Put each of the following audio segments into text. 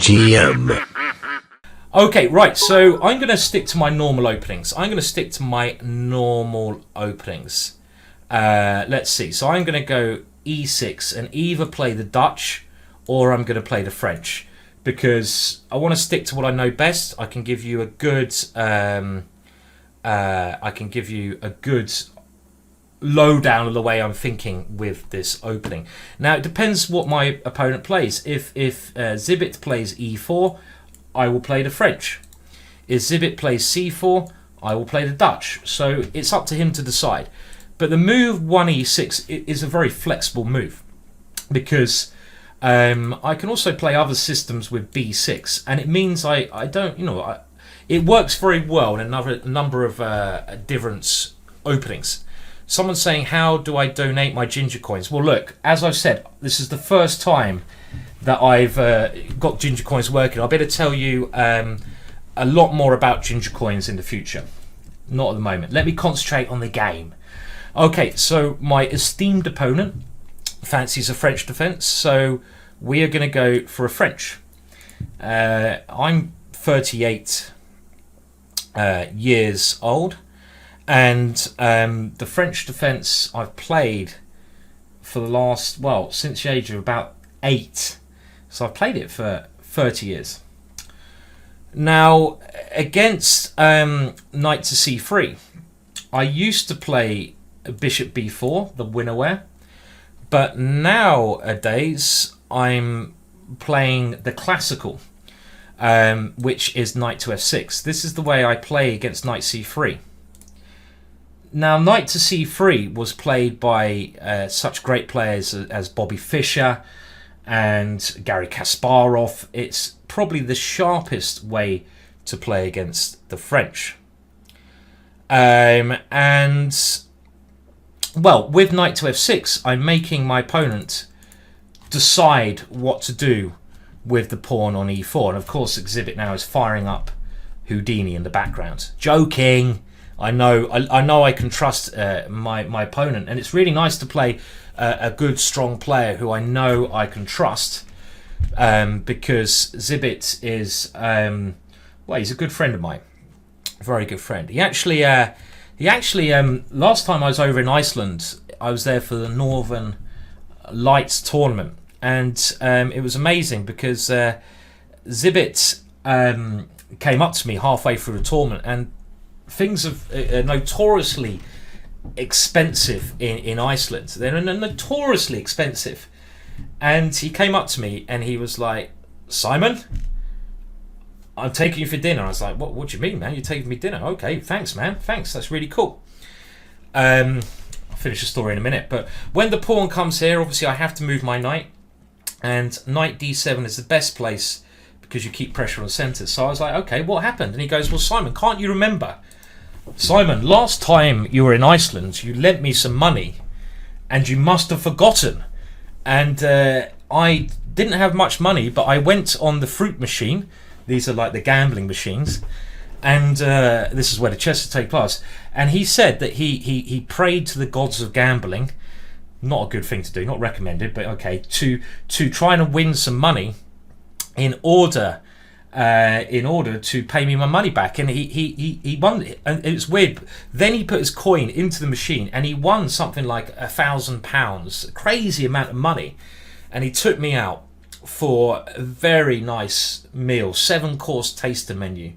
GM. Okay, right, so I'm going to stick to my normal openings. Let's see. So I'm going to go E6 and either play the Dutch or I'm going to play the French because I want to stick to what I know best. I can give you a good lowdown of the way I'm thinking with this opening. Now it depends what my opponent plays. If Zibbit plays E4, I will play the French. If Zibbit plays C4, I will play the Dutch. So it's up to him to decide. But the move 1e6 is a very flexible move because I can also play other systems with b6, and it means I don't, it works very well in a number of different openings. Someone's saying, how do I donate my ginger coins? Well, look, as I've said, this is the first time that I've got ginger coins working. I'll better tell you a lot more about ginger coins in the future. Not at the moment. Let me concentrate on the game. Okay, so my esteemed opponent fancies a French defense, so we are going to go for a French. I'm 38 years old, and the French defense I've played for the last, since the age of about 8. So I've played it for 30 years. Now, against knight to c3, I used to play bishop b4, the winner, but nowadays I'm playing the classical, which is knight to f6. This is the way I play against knight c3. Now, knight to c3 was played by such great players as Bobby Fischer and Garry Kasparov. It's probably the sharpest way to play against the French. With knight to f6, I'm making my opponent decide what to do with the pawn on e4. And of course, Zibbit now is firing up Houdini in the background. Joking! I know I can trust my opponent, and it's really nice to play a good, strong player who I know I can trust, because Zibbit is, he's a good friend of mine, a very good friend. He actually, last time I was over in Iceland, I was there for the Northern Lights tournament, and it was amazing because Zibbit came up to me halfway through the tournament, and things are notoriously expensive in Iceland. They're notoriously expensive. And he came up to me and he was like, "Simon, I'm taking you for dinner." I was like, what do you mean, man? You're taking me dinner? Okay, thanks, man. Thanks, that's really cool. I'll finish the story in a minute. But when the pawn comes here, obviously I have to move my knight. And knight d7 is the best place because you keep pressure on the centre. So I was like, okay, what happened? And he goes, "Well, Simon, can't you remember? Simon, last time you were in Iceland, you lent me some money and you must have forgotten. And I didn't have much money, but I went on the fruit machine." These are like the gambling machines. And this is where the chess take place. And he said that he prayed to the gods of gambling. Not a good thing to do, not recommended, but okay, to try and win some money in order to pay me my money back. And he won it, and it was weird. Then he put his coin into the machine and he won something like £1,000, a crazy amount of money. And he took me out for a very nice meal, 7-course taster menu,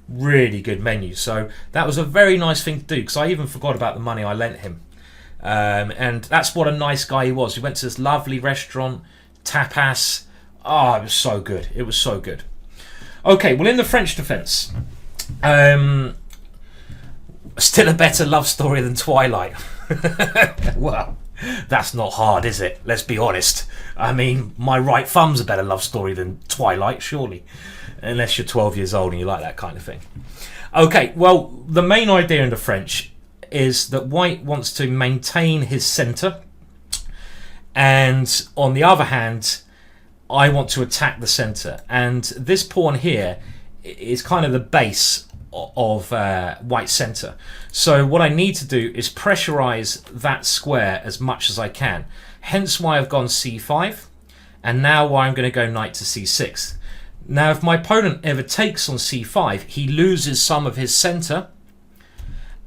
really good menu. So that was a very nice thing to do because I even forgot about the money I lent him. And that's what a nice guy he was. He went to this lovely restaurant, tapas. It was so good. It was so good. Okay, well, in the French defense, still a better love story than Twilight. Well, that's not hard, is it? Let's be honest. I mean, My Right Thumb's a better love story than Twilight, surely. Unless you're 12 years old and you like that kind of thing. Okay, well, the main idea in the French is that White wants to maintain his centre. And on the other hand, I want to attack the centre. And this pawn here is kind of the base of White's centre. So what I need to do is pressurise that square as much as I can. Hence why I've gone c5. And now why I'm going to go knight to c6. Now, if my opponent ever takes on c5, he loses some of his center,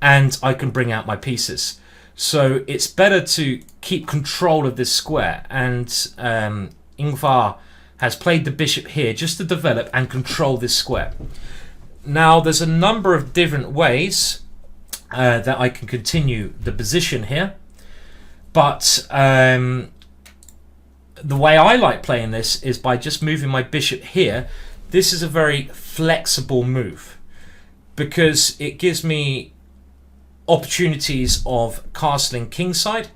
and I can bring out my pieces. So it's better to keep control of this square, and Ingvar has played the bishop here just to develop and control this square. Now, there's a number of different ways that I can continue the position here, but the way I like playing this is by just moving my bishop here. This is a very flexible move because it gives me opportunities of castling kingside,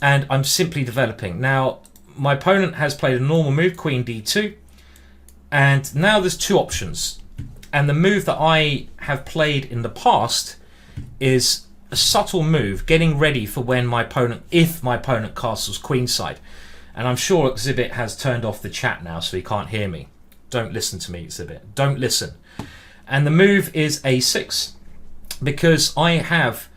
and I'm simply developing. Now, my opponent has played a normal move, queen d2, and now there's two options. And the move that I have played in the past is a subtle move, getting ready for when my opponent, if my opponent castles queenside. And I'm sure Zibbit has turned off the chat now, so he can't hear me. Don't listen to me, Zibbit. Don't listen. And the move is a6, because I have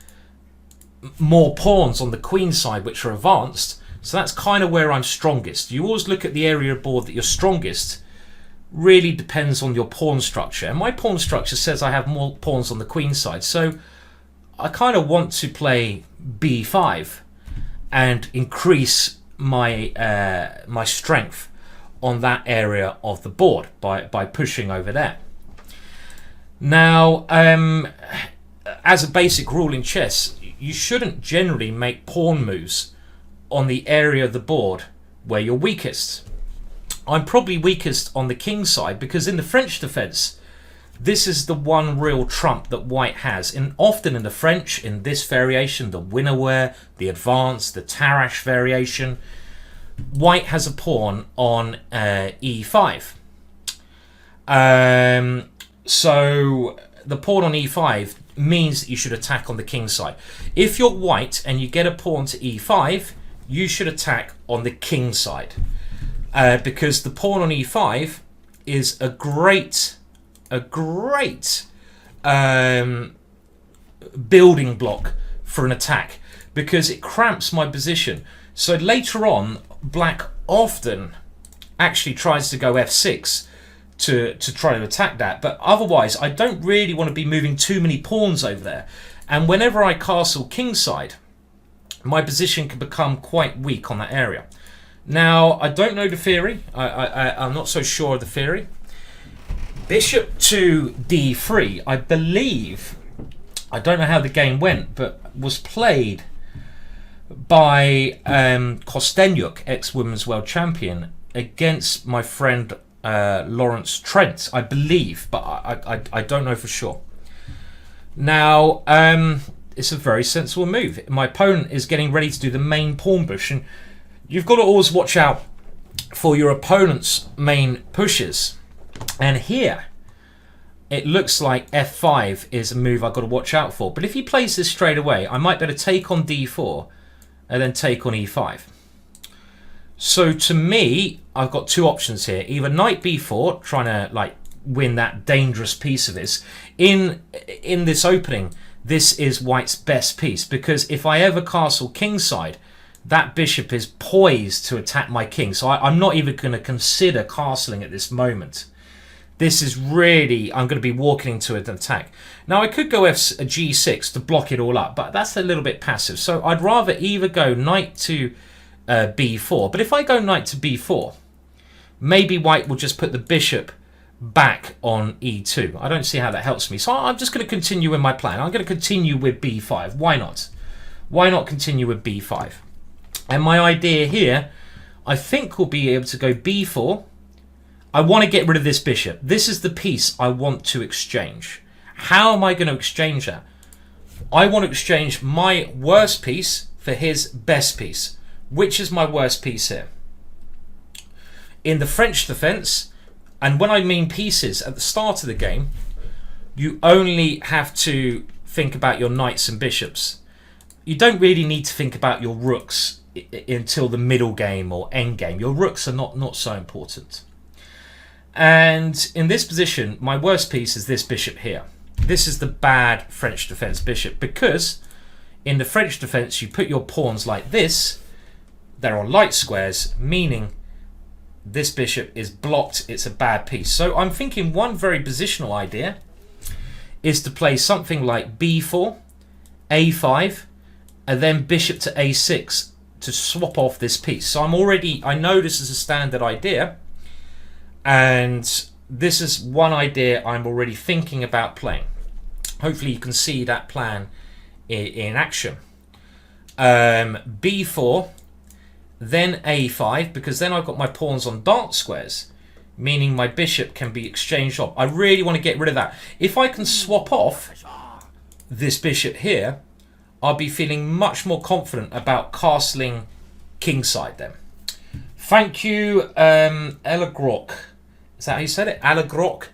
more pawns on the queen side which are advanced, so that's kind of where I'm strongest. You always look at the area of board that you're strongest. Really depends on your pawn structure, and my pawn structure says I have more pawns on the queen side, so I kind of want to play b5 and increase my my strength on that area of the board by pushing over there. Now, as a basic rule in chess, you shouldn't generally make pawn moves on the area of the board where you're weakest. I'm probably weakest on the king side because in the French defense, this is the one real trump that white has. And often in the French, in this variation, the winnerware, the advance, the Tarrasch variation, white has a pawn on e5. So the pawn on e5 means that you should attack on the king side. If you're white and you get a pawn to e5, you should attack on the king side. Because the pawn on e5 is a great building block for an attack, because it cramps my position. So later on, black often actually tries to go f6 to try to attack that, but otherwise I don't really want to be moving too many pawns over there. And whenever I castle kingside, my position can become quite weak on that area. Now, I don't know the theory. I'm not so sure of the theory. Bishop to d3, I believe, I don't know how the game went, but was played by Kostenyuk, ex-women's world champion, against my friend Lawrence Trent, I believe, but I don't know for sure. Now, it's a very sensible move. My opponent is getting ready to do the main pawn push, and you've got to always watch out for your opponent's main pushes. And here, it looks like f5 is a move I've got to watch out for. But if he plays this straight away, I might better take on d4 and then take on e5. So to me, I've got two options here. Either knight b4, trying to like win that dangerous piece of this. In this opening, this is white's best piece, because if I ever castle kingside, that bishop is poised to attack my king. So I'm not even going to consider castling at this moment. This is really, I'm going to be walking into an attack. Now, I could go g6 to block it all up, but that's a little bit passive. So I'd rather either go knight to b4. But if I go knight to b4, maybe white will just put the bishop back on e2. I don't see how that helps me. So I'm just going to continue with my plan. I'm going to continue with b5. Why not? Why not continue with b5? And my idea here, I think, will be able to go b4. I want to get rid of this bishop. This is the piece I want to exchange. How am I going to exchange that? I want to exchange my worst piece for his best piece. Which is my worst piece here? In the French defense, and when I mean pieces at the start of the game, you only have to think about your knights and bishops. You don't really need to think about your rooks until the middle game or end game. Your rooks are not so important. And in this position, my worst piece is this bishop here. This is the bad French defense bishop, because in the French defense, you put your pawns like this. They're on light squares, meaning this bishop is blocked. It's a bad piece. So I'm thinking one very positional idea is to play something like b4, a5, and then bishop to a6 to swap off this piece. So I know this is a standard idea, and this is one idea I'm already thinking about playing. Hopefully you can see that plan in action. b4, then a5, because then I've got my pawns on dark squares, meaning my bishop can be exchanged off. I really want to get rid of that. If I can swap off this bishop here, I'll be feeling much more confident about castling kingside then. Thank you, Alagrok. Is that how you said it? Alagrok,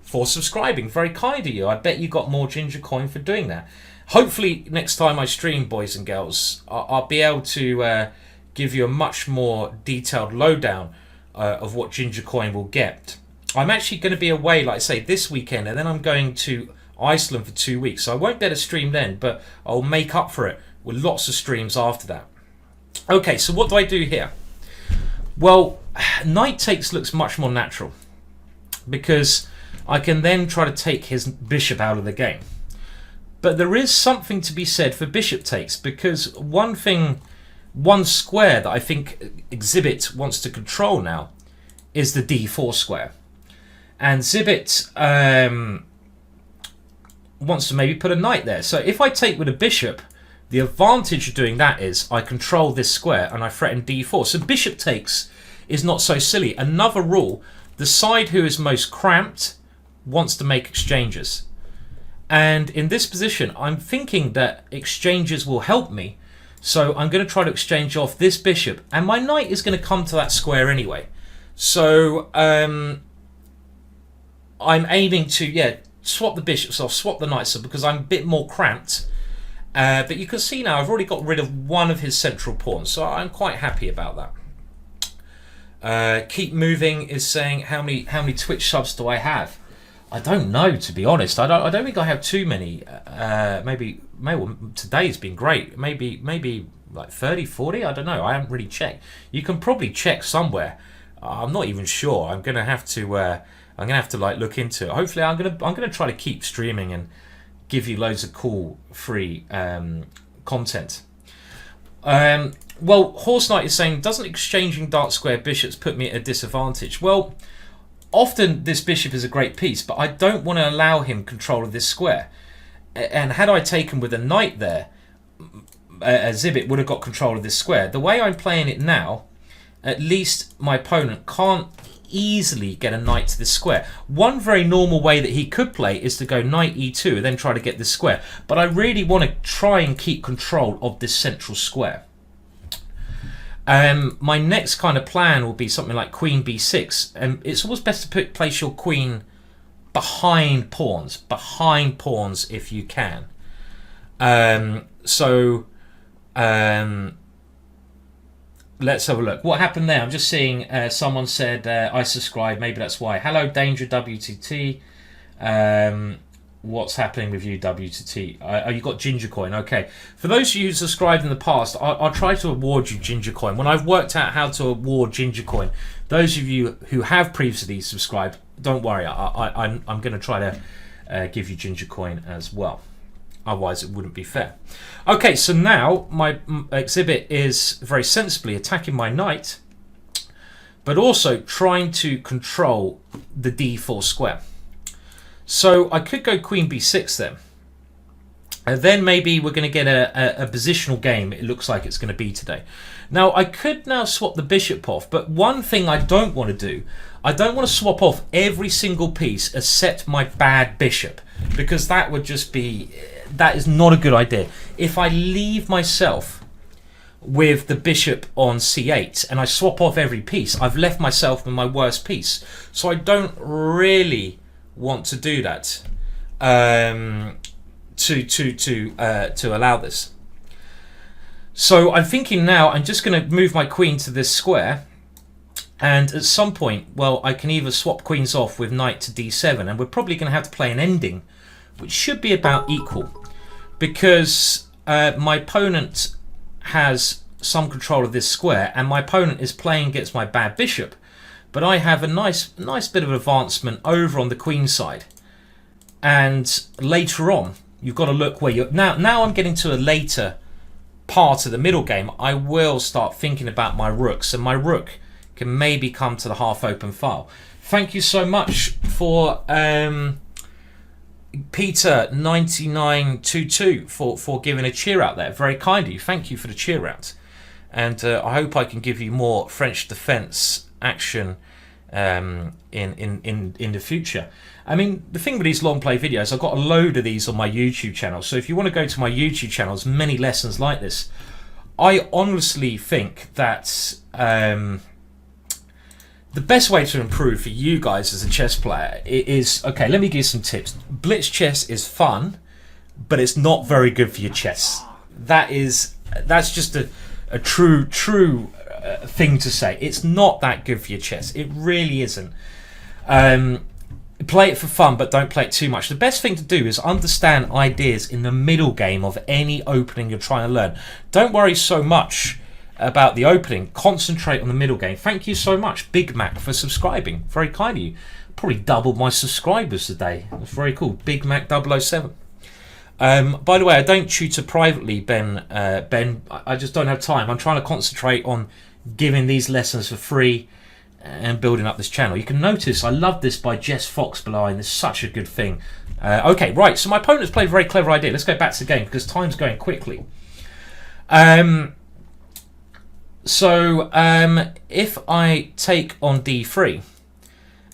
for subscribing. Very kind of you. I bet you got more ginger coin for doing that. Hopefully next time I stream, boys and girls, I'll be able to give you a much more detailed lowdown of what ginger coin will get. I'm actually going to be away, like I say, this weekend, and then I'm going to Iceland for 2 weeks, so I won't be able to stream then, but I'll make up for it with lots of streams after that. Okay, so what do I do here? Well, knight takes looks much more natural, because I can then try to take his bishop out of the game. But there is something to be said for bishop takes, because one square that I think Zibbit wants to control now is the d4 square. And Zibbit wants to maybe put a knight there. So if I take with a bishop, the advantage of doing that is I control this square and I threaten d4. So bishop takes is not so silly. Another rule, the side who is most cramped wants to make exchanges. And in this position, I'm thinking that exchanges will help me. So I'm going to try to exchange off this bishop, and my knight is going to come to that square anyway. So I'm aiming to, swap the bishops off, swap the knights off, because I'm a bit more cramped. But you can see now I've already got rid of one of his central pawns, so I'm quite happy about that. Keep moving is saying how many Twitch subs do I have? I don't know, to be honest. I don't think I have too many. Maybe today's been great. Maybe like 30, 40. I don't know. I haven't really checked. You can probably check somewhere. I'm not even sure. I'm gonna have to like look into it. Hopefully, I'm gonna try to keep streaming and give you loads of cool free content. Well, Horse Knight is saying, doesn't exchanging dark square bishops put me at a disadvantage? Well, often this bishop is a great piece, but I don't want to allow him control of this square. And had I taken with a knight there, Zibbit would have got control of this square. The way I'm playing it now, at least my opponent can't easily get a knight to this square. One very normal way that he could play is to go knight e2 and then try to get this square. But I really want to try and keep control of this central square. My next kind of plan will be something like queen b6, and it's always best to place your queen behind pawns if you can. Let's have a look. What happened there? I'm just seeing someone said I subscribe. Maybe that's why. Hello, Danger WTT. What's happening with you, WTT? Oh, you got Ginger Coin. Okay. For those of you who subscribed in the past, I'll try to award you Ginger Coin. When I've worked out how to award Ginger Coin, those of you who have previously subscribed, don't worry. I'm going to try to give you Ginger Coin as well. Otherwise, it wouldn't be fair. Okay, so now my exhibit is very sensibly attacking my knight, but also trying to control the d4 square. So I could go queen b6 then. And then maybe we're going to get a positional game, it looks like it's going to be today. Now, I could now swap the bishop off, but one thing I don't want to do, I don't want to swap off every single piece except my bad bishop, because that would just be... that is not a good idea. If I leave myself with the bishop on c8 and I swap off every piece, I've left myself with my worst piece. So I don't really want to do that to allow this. So I'm thinking now I'm just going to move my queen to this square, and at some point, well, I can either swap queens off with knight to d7, and we're probably going to have to play an ending, which should be about equal, because my opponent has some control of this square and my opponent is playing against my bad bishop. but I have a nice bit of advancement over on the queen side. And later on, you've got to look where you're... Now I'm getting to a later part of the middle game. I will start thinking about my rooks, and my rook can maybe come to the half-open file. Thank you so much for Peter9922 for giving a cheer out there. Very kind of you. Thank you for the cheer out. And I hope I can give you more French defence action in the future. I mean, the thing with these long play videos, I've got a load of these on my YouTube channel. So if you want to go to my YouTube channel, there's many lessons like this. I honestly think that the best way to improve for you guys as a chess player is, okay, let me give you some tips. Blitz chess is fun, but it's not very good for your chess. That's just a true thing to say. It's not that good for your chess. It really isn't. Play it for fun, but don't play it too much. The best thing to do is understand ideas in the middle game of any opening you're trying to learn. Don't worry so much about the opening. Concentrate on the middle game. Thank you so much, Big Mac, for subscribing. Very kind of you. Probably doubled my subscribers today. That's very cool. Big Mac 007. By the way, I don't tutor privately, Ben. I just don't have time. I'm trying to concentrate on giving these lessons for free and building up this channel. You can notice I love this by Jess Fox below, and it's such a good thing. Okay, right, so my opponent's played a very clever idea. Let's go back to the game because time's going quickly. If I take on d3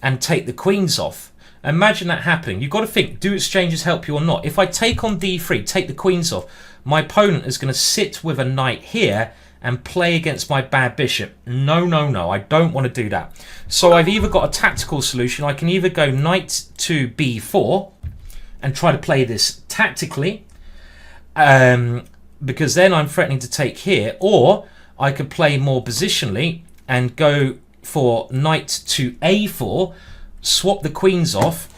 and take the queens off, imagine that happening. You've got to think, do exchanges help you or not? If I take on d3, take the queens off, my opponent is going to sit with a knight here and play against my bad bishop. No, I don't want to do that. So I've either got a tactical solution. I can either go knight to b4 and try to play this tactically, because then I'm threatening to take here, or I could play more positionally and go for knight to a4, swap the queens off,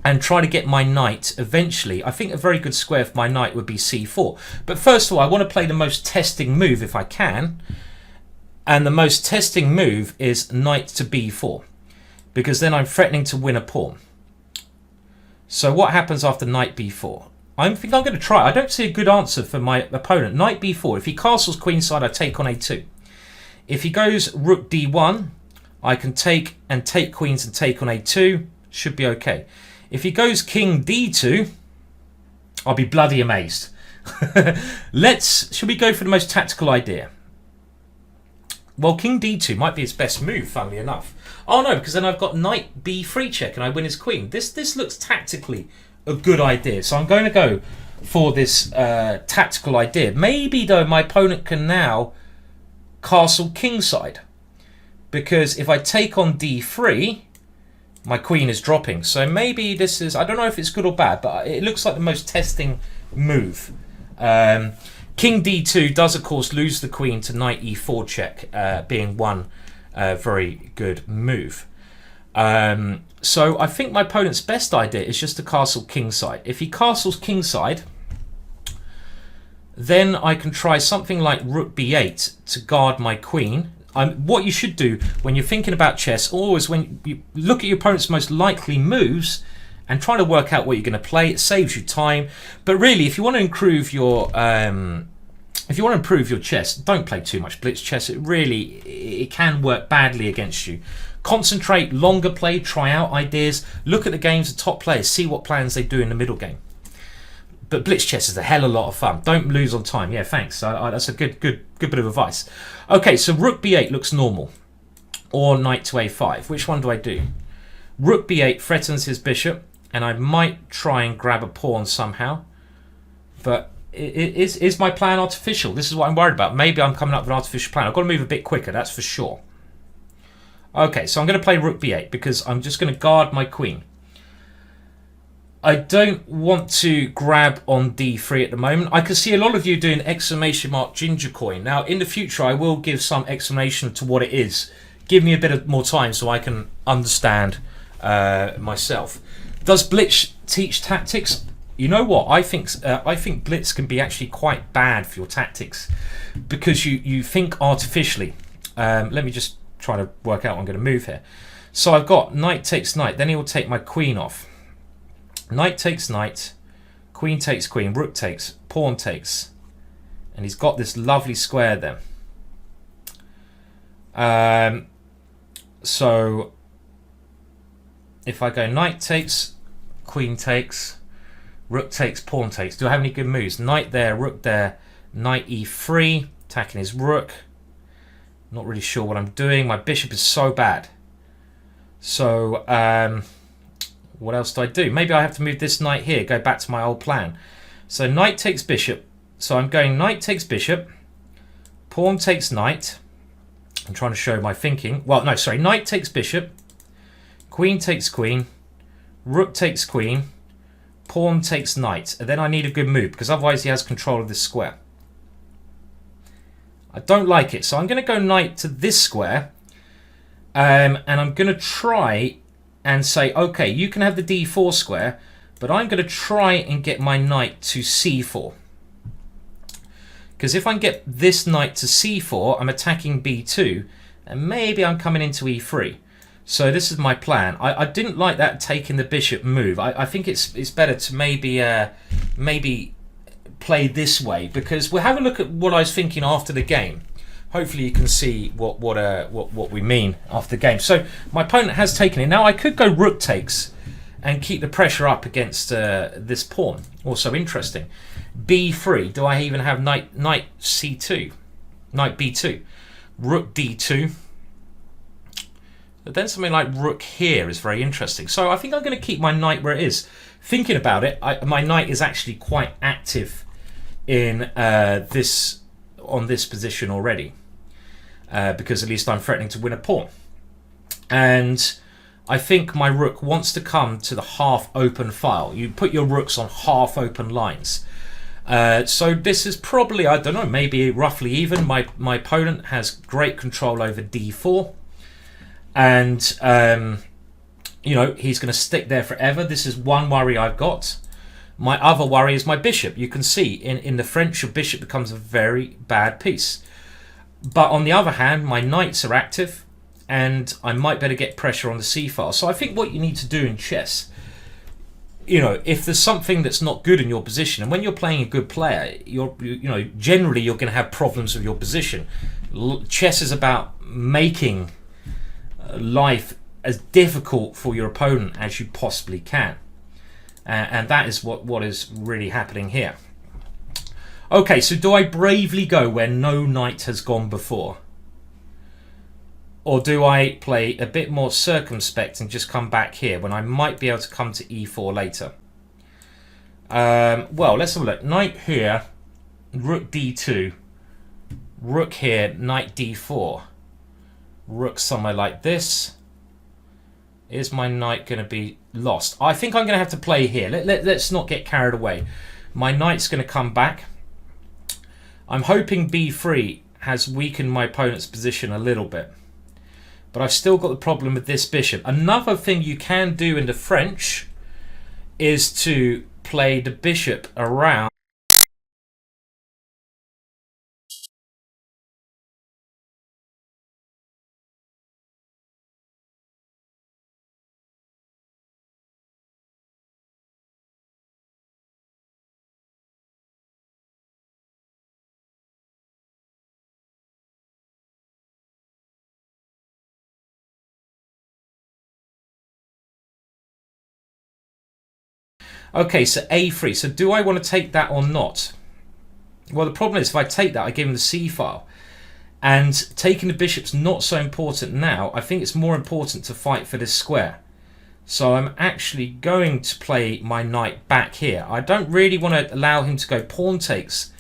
and try to get my knight eventually. I think a very good square for my knight would be c4. But first of all, I want to play the most testing move if I can. And the most testing move is knight to b4, because then I'm threatening to win a pawn. So what happens after knight b4? I think I'm going to try. I don't see a good answer for my opponent. Knight b4. If he castles queenside, I take on a2. If he goes rook d1, I can take queens and take on a2. Should be okay. If he goes king d2, I'll be bloody amazed. Should we go for the most tactical idea? Well, king d2 might be his best move, funnily enough. Oh no, because then I've got knight b3 check and I win his queen. This looks tactically a good idea. So I'm going to go for this tactical idea. Maybe, though, my opponent can now castle kingside. Because if I take on d3... my queen is dropping. So maybe this is... I don't know if it's good or bad, but it looks like the most testing move. King d2 does, of course, lose the queen to knight e4 check, being one very good move. So I think my opponent's best idea is just to castle kingside. If he castles kingside, then I can try something like rook b8 to guard my queen. What you should do when you're thinking about chess, always when you look at your opponent's most likely moves and try to work out what you're going to play, it saves you time. But really, if you want to improve your chess, don't play too much blitz chess. It can work badly against you. Concentrate, longer play, try out ideas, look at the games of top players, see what plans they do in the middle game. But blitz chess is a hell of a lot of fun. Don't lose on time. Yeah, thanks. That's a good bit of advice. Okay, so rook b8 looks normal. Or knight to a5. Which one do I do? Rook b8 threatens his bishop, and I might try and grab a pawn somehow. But is my plan artificial? This is what I'm worried about. Maybe I'm coming up with an artificial plan. I've got to move a bit quicker, that's for sure. Okay, so I'm going to play rook b8 because I'm just going to guard my queen. I don't want to grab on d3 at the moment. I can see a lot of you doing exclamation mark ginger coin. Now, in the future, I will give some explanation to what it is. Give me a bit more time so I can understand myself. Does Blitz teach tactics? You know what? I think Blitz can be actually quite bad for your tactics because you think artificially. Let me just trying to work out what I'm going to move here. So I've got knight takes knight, then he will take my queen off. Knight takes knight, queen takes queen, rook takes, pawn takes. And he's got this lovely square then. So if I go knight takes, queen takes, rook takes, pawn takes. Do I have any good moves? Knight there, rook there, knight e3, attacking his rook. Not really sure what I'm doing. My bishop is so bad. So what else do I do? Maybe I have to move this knight here, go back to my old plan. So knight takes bishop. So I'm going knight takes bishop, pawn takes knight. I'm trying to show my thinking. Well, no, sorry. Knight takes bishop, queen takes queen, rook takes queen, pawn takes knight. And then I need a good move because otherwise he has control of this square. I don't like it. So I'm going to go knight to this square. And I'm going to try and say, okay, you can have the d4 square, but I'm going to try and get my knight to c4. Because if I can get this knight to c4, I'm attacking b2, and maybe I'm coming into e3. So this is my plan. I didn't like that taking the bishop move. I think it's better to maybe play this way, because we'll have a look at what I was thinking after the game. Hopefully you can see what we mean after the game. So my opponent has taken it. Now I could go rook takes and keep the pressure up against this pawn. Also interesting. b3. Do I even have knight c2? Knight b2. Rook d2. But then something like rook here is very interesting. So I think I'm going to keep my knight where it is. Thinking about it, my knight is actually quite active in on this position already. Because at least I'm threatening to win a pawn. And I think my rook wants to come to the half open file. You put your rooks on half open lines. So this is probably, I don't know, maybe roughly even. My opponent has great control over d4. And, you know, he's going to stick there forever. This is one worry I've got. My other worry is my bishop. You can see in the French, your bishop becomes a very bad piece. But on the other hand, my knights are active, and I might better get pressure on the c-file. So I think what you need to do in chess, you know, if there's something that's not good in your position, and when you're playing a good player, generally you're going to have problems with your position. Chess is about making life as difficult for your opponent as you possibly can. And that is what is really happening here. Okay, so do I bravely go where no knight has gone before? Or do I play a bit more circumspect and just come back here when I might be able to come to e4 later? Well, let's have a look. Knight here, rook d2. Rook here, knight d4. Rook somewhere like this. Is my knight going to be lost? I think I'm going to have to play here. Let's not get carried away. My knight's going to come back. I'm hoping b3 has weakened my opponent's position a little bit. But I've still got the problem with this bishop. Another thing you can do in the French is to play the bishop around. Okay, so a3. So do I want to take that or not? Well, the problem is if I take that, I give him the c-file. And taking the bishop's not so important now. I think it's more important to fight for this square. So I'm actually going to play my knight back here. I don't really want to allow him to go pawn takes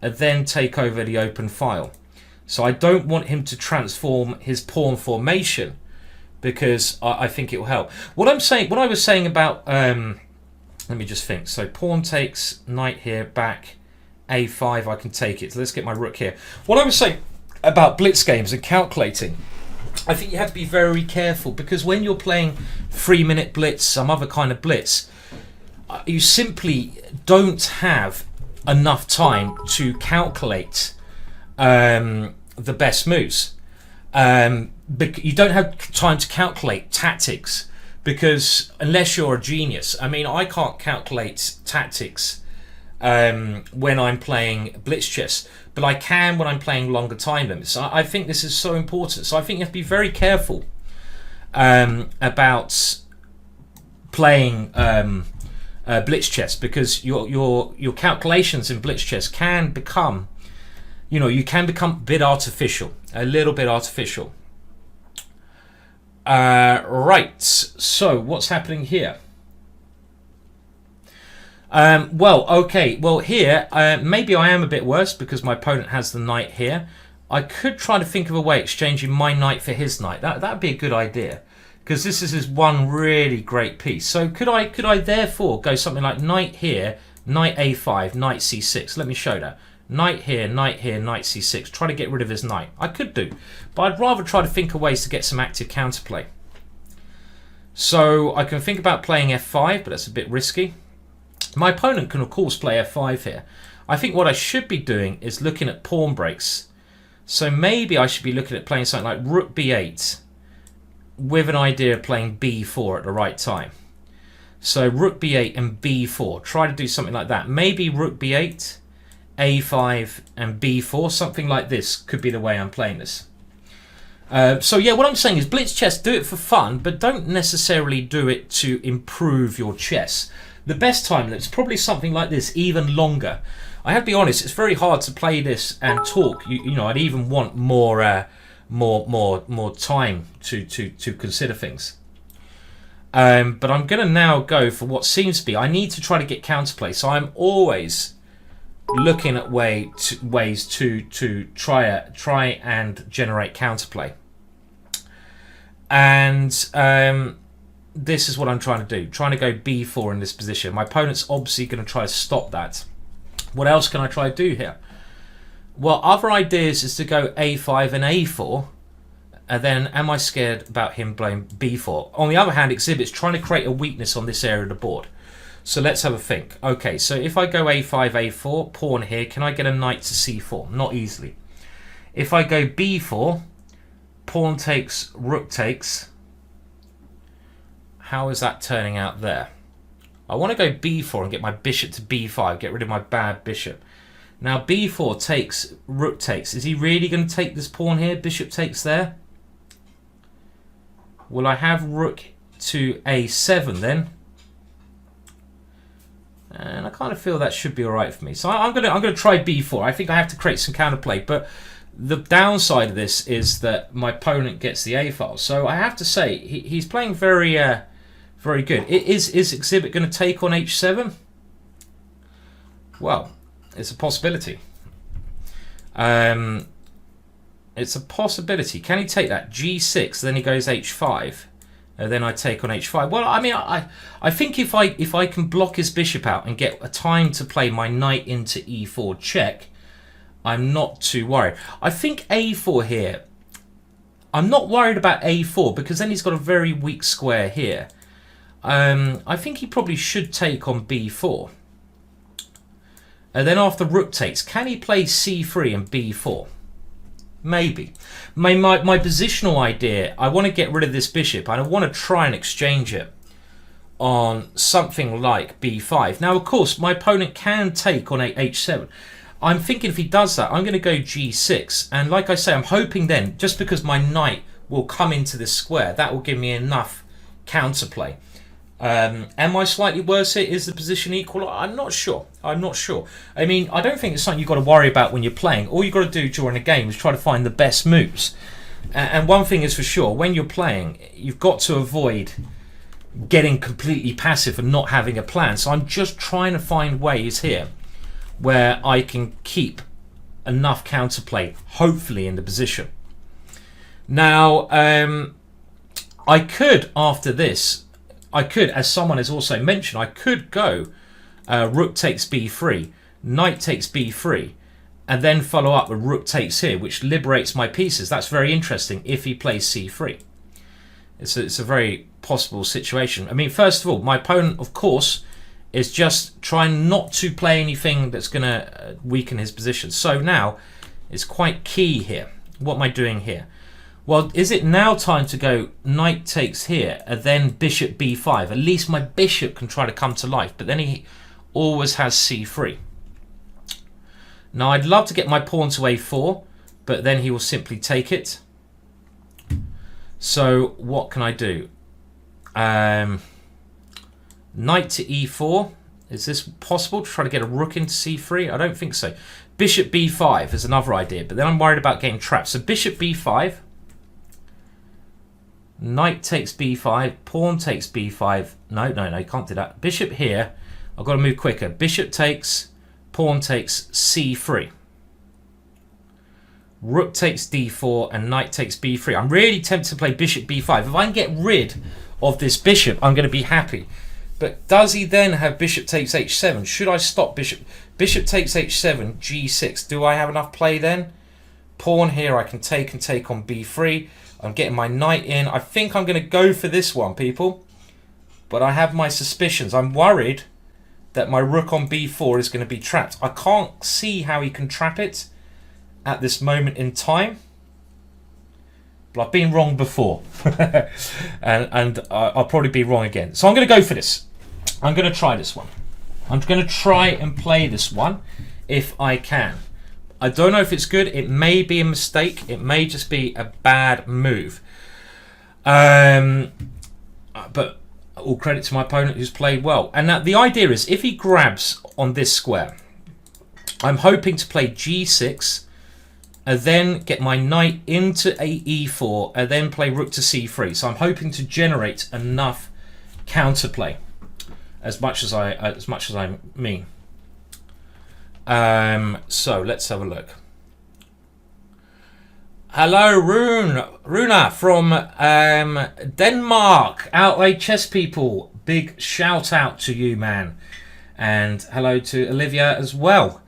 and then take over the open file. So I don't want him to transform his pawn formation because I think it will help. What I was saying about... let me just think. So pawn takes, knight here, back, a5, I can take it. So let's get my rook here. What I was saying about blitz games and calculating, I think you have to be very careful because when you're playing 3-minute blitz, some other kind of blitz, you simply don't have enough time to calculate the best moves. you don't have time to calculate tactics, because unless you're a genius, I mean, I can't calculate tactics when I'm playing Blitz chess, but I can when I'm playing longer time limits. I think this is so important. So I think you have to be very careful about playing Blitz chess, because your calculations in Blitz chess can become, you can become a bit artificial, a little bit artificial. Right, so what's happening here? Well, here, maybe I am a bit worse because my opponent has the knight here. I could try to think of a way exchanging my knight for his knight. That'd be a good idea, because this is his one really great piece. So could I therefore go something like knight here, knight a5, knight c6? Let me show that. Knight here, knight c6. Try to get rid of his knight. I could do, but I'd rather try to think of ways to get some active counterplay. So I can think about playing f5, but that's a bit risky. My opponent can of course play f5 here. I think what I should be doing is looking at pawn breaks. So maybe I should be looking at playing something like rook b8 with an idea of playing b4 at the right time. So rook b8 and b4. Try to do something like that. Maybe rook b8, a5 and b4. Something like this could be the way I'm playing this. So yeah, what I'm saying is Blitz chess, do it for fun, but don't necessarily do it to improve your chess. The best time limit is probably something like this, even longer. I have to be honest, it's very hard to play this and talk. You know, I'd even want more time to consider things. But I'm going to now go for what seems to be, I need to try to get counterplay. So I'm always looking at ways to try and generate counterplay. And this is what I'm trying to do. Trying to go b4 in this position. My opponent's obviously going to try to stop that. What else can I try to do here? Well, other ideas is to go a5 and a4. And then am I scared about him playing b4? On the other hand, Exhibit's trying to create a weakness on this area of the board. So let's have a think. Okay, so if I go a5, a4, pawn here, can I get a knight to c4? Not easily. If I go b4, pawn takes, rook takes. How is that turning out there? I want to go b4 and get my bishop to b5, get rid of my bad bishop. Now b4 takes, rook takes. Is he really going to take this pawn here? Bishop takes there. Will I have rook to a7 then? And I kind of feel that should be all right for me. So I'm gonna try b4. I think I have to create some counterplay, but the downside of this is that my opponent gets the a file. So I have to say he's playing very very good. Is Exhibit going to take on h7? Well, it's a possibility. It's a possibility. Can he take that? g6, then he goes h5, and then I take on h5. Well, I mean, I think if I can block his bishop out and get a time to play my knight into e4 check, I'm not too worried. I think a4 here, I'm not worried about a4 because then he's got a very weak square here. I think he probably should take on b4. And then after rook takes, can he play c3 and b4? Maybe. My positional idea, I want to get rid of this bishop and I want to try and exchange it on something like b5. Now, of course, my opponent can take on h7. I'm thinking if he does that, I'm going to go g6. And like I say, I'm hoping then, just because my knight will come into this square, that will give me enough counterplay. Am I slightly worse here? Is the position equal? I'm not sure. I'm not sure. I mean, I don't think it's something you've got to worry about when you're playing. All you've got to do during a game is try to find the best moves. And one thing is for sure, when you're playing, you've got to avoid getting completely passive and not having a plan. So I'm just trying to find ways here where I can keep enough counterplay, hopefully, in the position. Now, I could, after this, as someone has also mentioned, I could go rook takes b3, knight takes b3, and then follow up with rook takes here, which liberates my pieces. That's very interesting if he plays c3. It's a very possible situation. I mean, first of all, my opponent, of course, is just trying not to play anything that's going to weaken his position. So now, it's quite key here. What am I doing here? Well, is it now time to go knight takes here and then bishop b5? At least my bishop can try to come to life, but then he always has c3. Now, I'd love to get my pawn to a4, but then he will simply take it. So what can I do? Knight to e4. Is this possible to try to get a rook into c3? I don't think so. Bishop b5 is another idea, but then I'm worried about getting trapped. So bishop b5. Knight takes b5. Pawn takes b5. No, you can't do that. Bishop here. I've got to move quicker. Bishop takes. Pawn takes c3. Rook takes d4 and knight takes b3. I'm really tempted to play bishop b5. If I can get rid of this bishop, I'm going to be happy. But does he then have bishop takes h7? Should I stop bishop? Bishop takes h7, g6. Do I have enough play then? Pawn here I can take and take on b3. I'm getting my knight in. I think I'm going to go for this one, people. But I have my suspicions. I'm worried that my rook on b4 is going to be trapped. I can't see how he can trap it at this moment in time. But I've been wrong before. and I'll probably be wrong again. So I'm going to go for this. I'm going to try this one. I'm going to try and play this one if I can. I don't know if it's good. It may be a mistake. It may just be a bad move. But all credit to my opponent who's played well. And now the idea is if he grabs on this square, I'm hoping to play g6 and then get my knight into a e4 and then play rook to c3. So I'm hoping to generate enough counterplay as much as I mean. So let's have a look. Hello, Runa from Denmark. Outright Chess people. Big shout out to you, man. And hello to Olivia as well.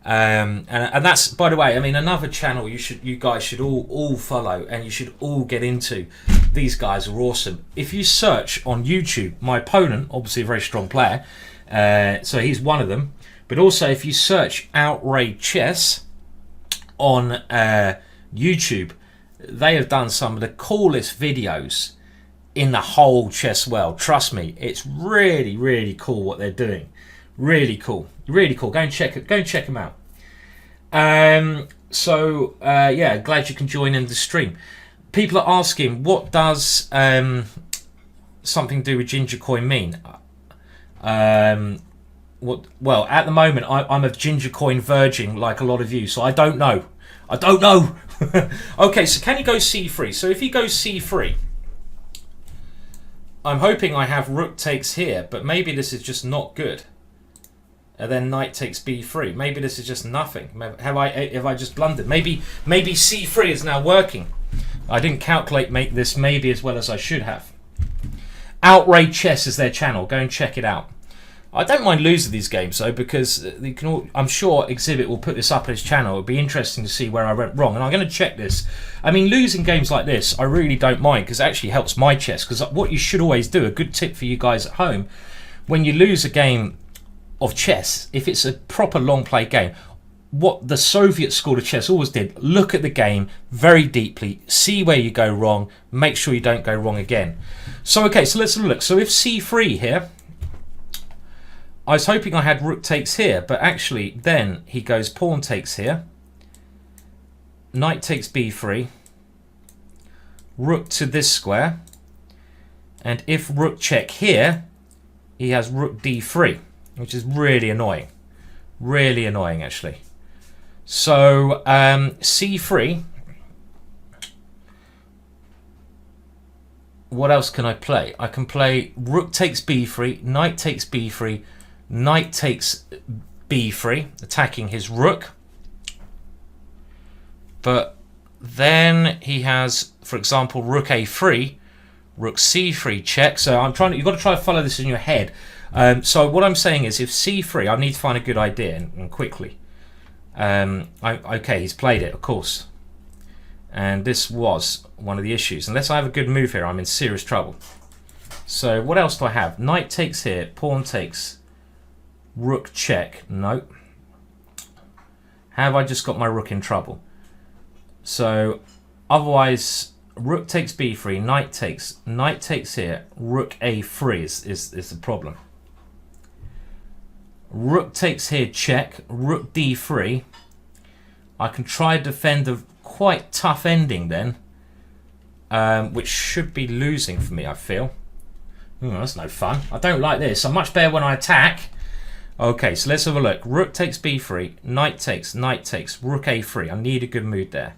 And that's, by the way, I mean, another channel you guys should all follow and you should all get into. These guys are awesome. If you search on YouTube, my opponent, obviously a very strong player, so he's one of them. But also, if you search Outrage Chess on YouTube, they have done some of the coolest videos in the whole chess world. Trust me, it's really, really cool what they're doing. Really cool, really cool. Go and check it. Go and check them out. Yeah, glad you can join in the stream. People are asking, what does something do with ginger coin mean? Well, at the moment, I'm a ginger coin virgin, like a lot of you, so I don't know. I don't know. Okay, so can he go c3? So if he goes c3, I'm hoping I have rook takes here, but maybe this is just not good. And then knight takes b3. Maybe this is just nothing. Have I just blundered? Maybe c3 is now working. I didn't calculate make this maybe as well as I should have. Outrage Chess is their channel. Go and check it out. I don't mind losing these games though, because you can all, I'm sure Exhibit will put this up on his channel. It'll be interesting to see where I went wrong, and I'm going to check this. I mean, losing games like this, I really don't mind, because it actually helps my chess. Because what you should always do, a good tip for you guys at home, when you lose a game of chess, if it's a proper long play game, what the Soviet school of chess always did, look at the game very deeply, see where you go wrong, make sure you don't go wrong again. So okay, so let's look. So if c3 here, I was hoping I had rook takes here, but actually then he goes pawn takes here, knight takes b3, rook to this square, and if rook check here, he has rook d3, which is really annoying. Really annoying, actually. So c3, what else can I play? I can play rook takes b3, knight takes b3, knight takes b3, attacking his rook. But then he has, for example, rook a3, rook c3 check. So I'm trying. You've got to try to follow this in your head. So what I'm saying is, if c3, I need to find a good idea and quickly. Okay, he's played it, of course. And this was one of the issues. Unless I have a good move here, I'm in serious trouble. So what else do I have? Knight takes here, pawn takes, rook check. No. Have I just got my rook in trouble? So otherwise, Rook takes b3, knight takes here, rook a3 is the problem. Rook takes here, check, rook d3. I can try to defend a quite tough ending then, which should be losing for me, I feel. That's no fun. I don't like this. I'm much better when I attack. Okay, so let's have a look. Rook takes b3, knight takes, rook a3. I need a good move there.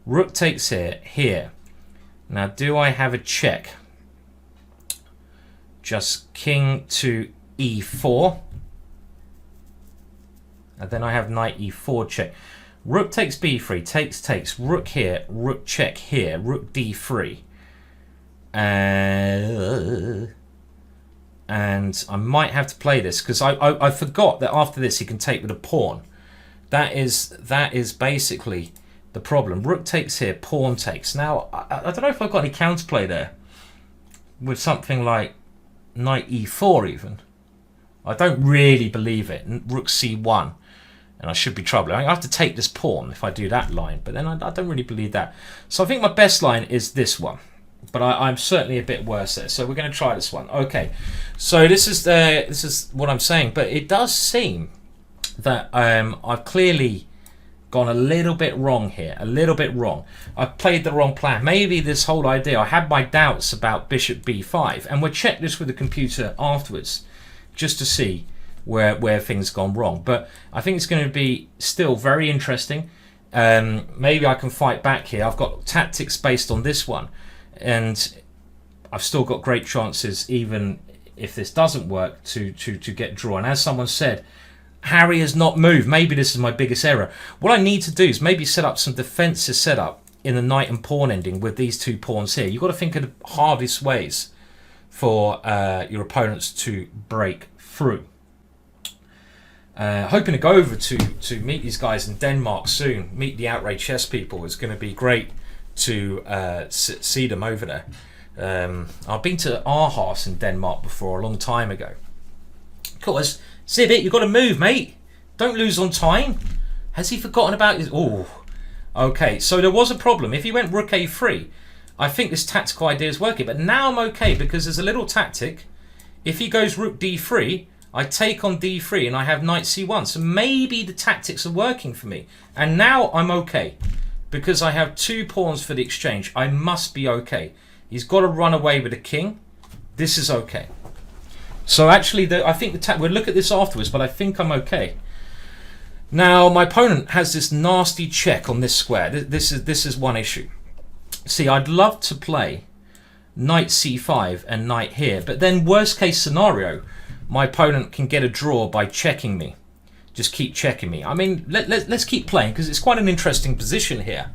Rook takes here. Now, do I have a check? Just king to e4. And then I have knight e4 check. Rook takes b3, takes, rook here, rook check here, rook d3. And I might have to play this because I forgot that after this he can take with a pawn. That is basically the problem. Rook takes here, pawn takes. Now I don't know if I've got any counterplay there with something like knight e4 even. I don't really believe it. Rook c1, and I should be trouble. I have to take this pawn if I do that line, but then I don't really believe that. So I think my best line is this one. But I'm certainly a bit worse there. So we're going to try this one. Okay. So this is what I'm saying. But it does seem that I've clearly gone a little bit wrong here. A little bit wrong. I played the wrong plan. Maybe this whole idea. I had my doubts about bishop b5. And we'll check this with the computer afterwards. Just to see where things gone wrong. But I think it's going to be still very interesting. Maybe I can fight back here. I've got tactics based on this one. And I've still got great chances, even if this doesn't work, to get drawn. And as someone said, Harry has not moved. Maybe this is my biggest error. What I need to do is maybe set up some defensive setup in the knight and pawn ending with these two pawns here. You've got to think of the hardest ways for your opponents to break through. Hoping to go over to meet these guys in Denmark soon. Meet the Outrage Chess people. It's going to be great to see them over there. I've been to Aarhus in Denmark before a long time ago. Of course, Zibbit, you've got to move, mate. Don't lose on time. Has he forgotten about his... Oh, okay. So there was a problem. If he went rook a3, I think this tactical idea is working. But now I'm okay because there's a little tactic. If he goes rook d3, I take on d3 and I have knight c1. So maybe the tactics are working for me. And now I'm okay. Because I have two pawns for the exchange, I must be okay. He's got to run away with a king. This is okay. So actually, I think we'll look at this afterwards, but I think I'm okay. Now, my opponent has this nasty check on this square. This is one issue. See, I'd love to play knight c5 and knight here, but then worst case scenario, my opponent can get a draw by checking me. Just keep checking me. I mean, let's keep playing because it's quite an interesting position here,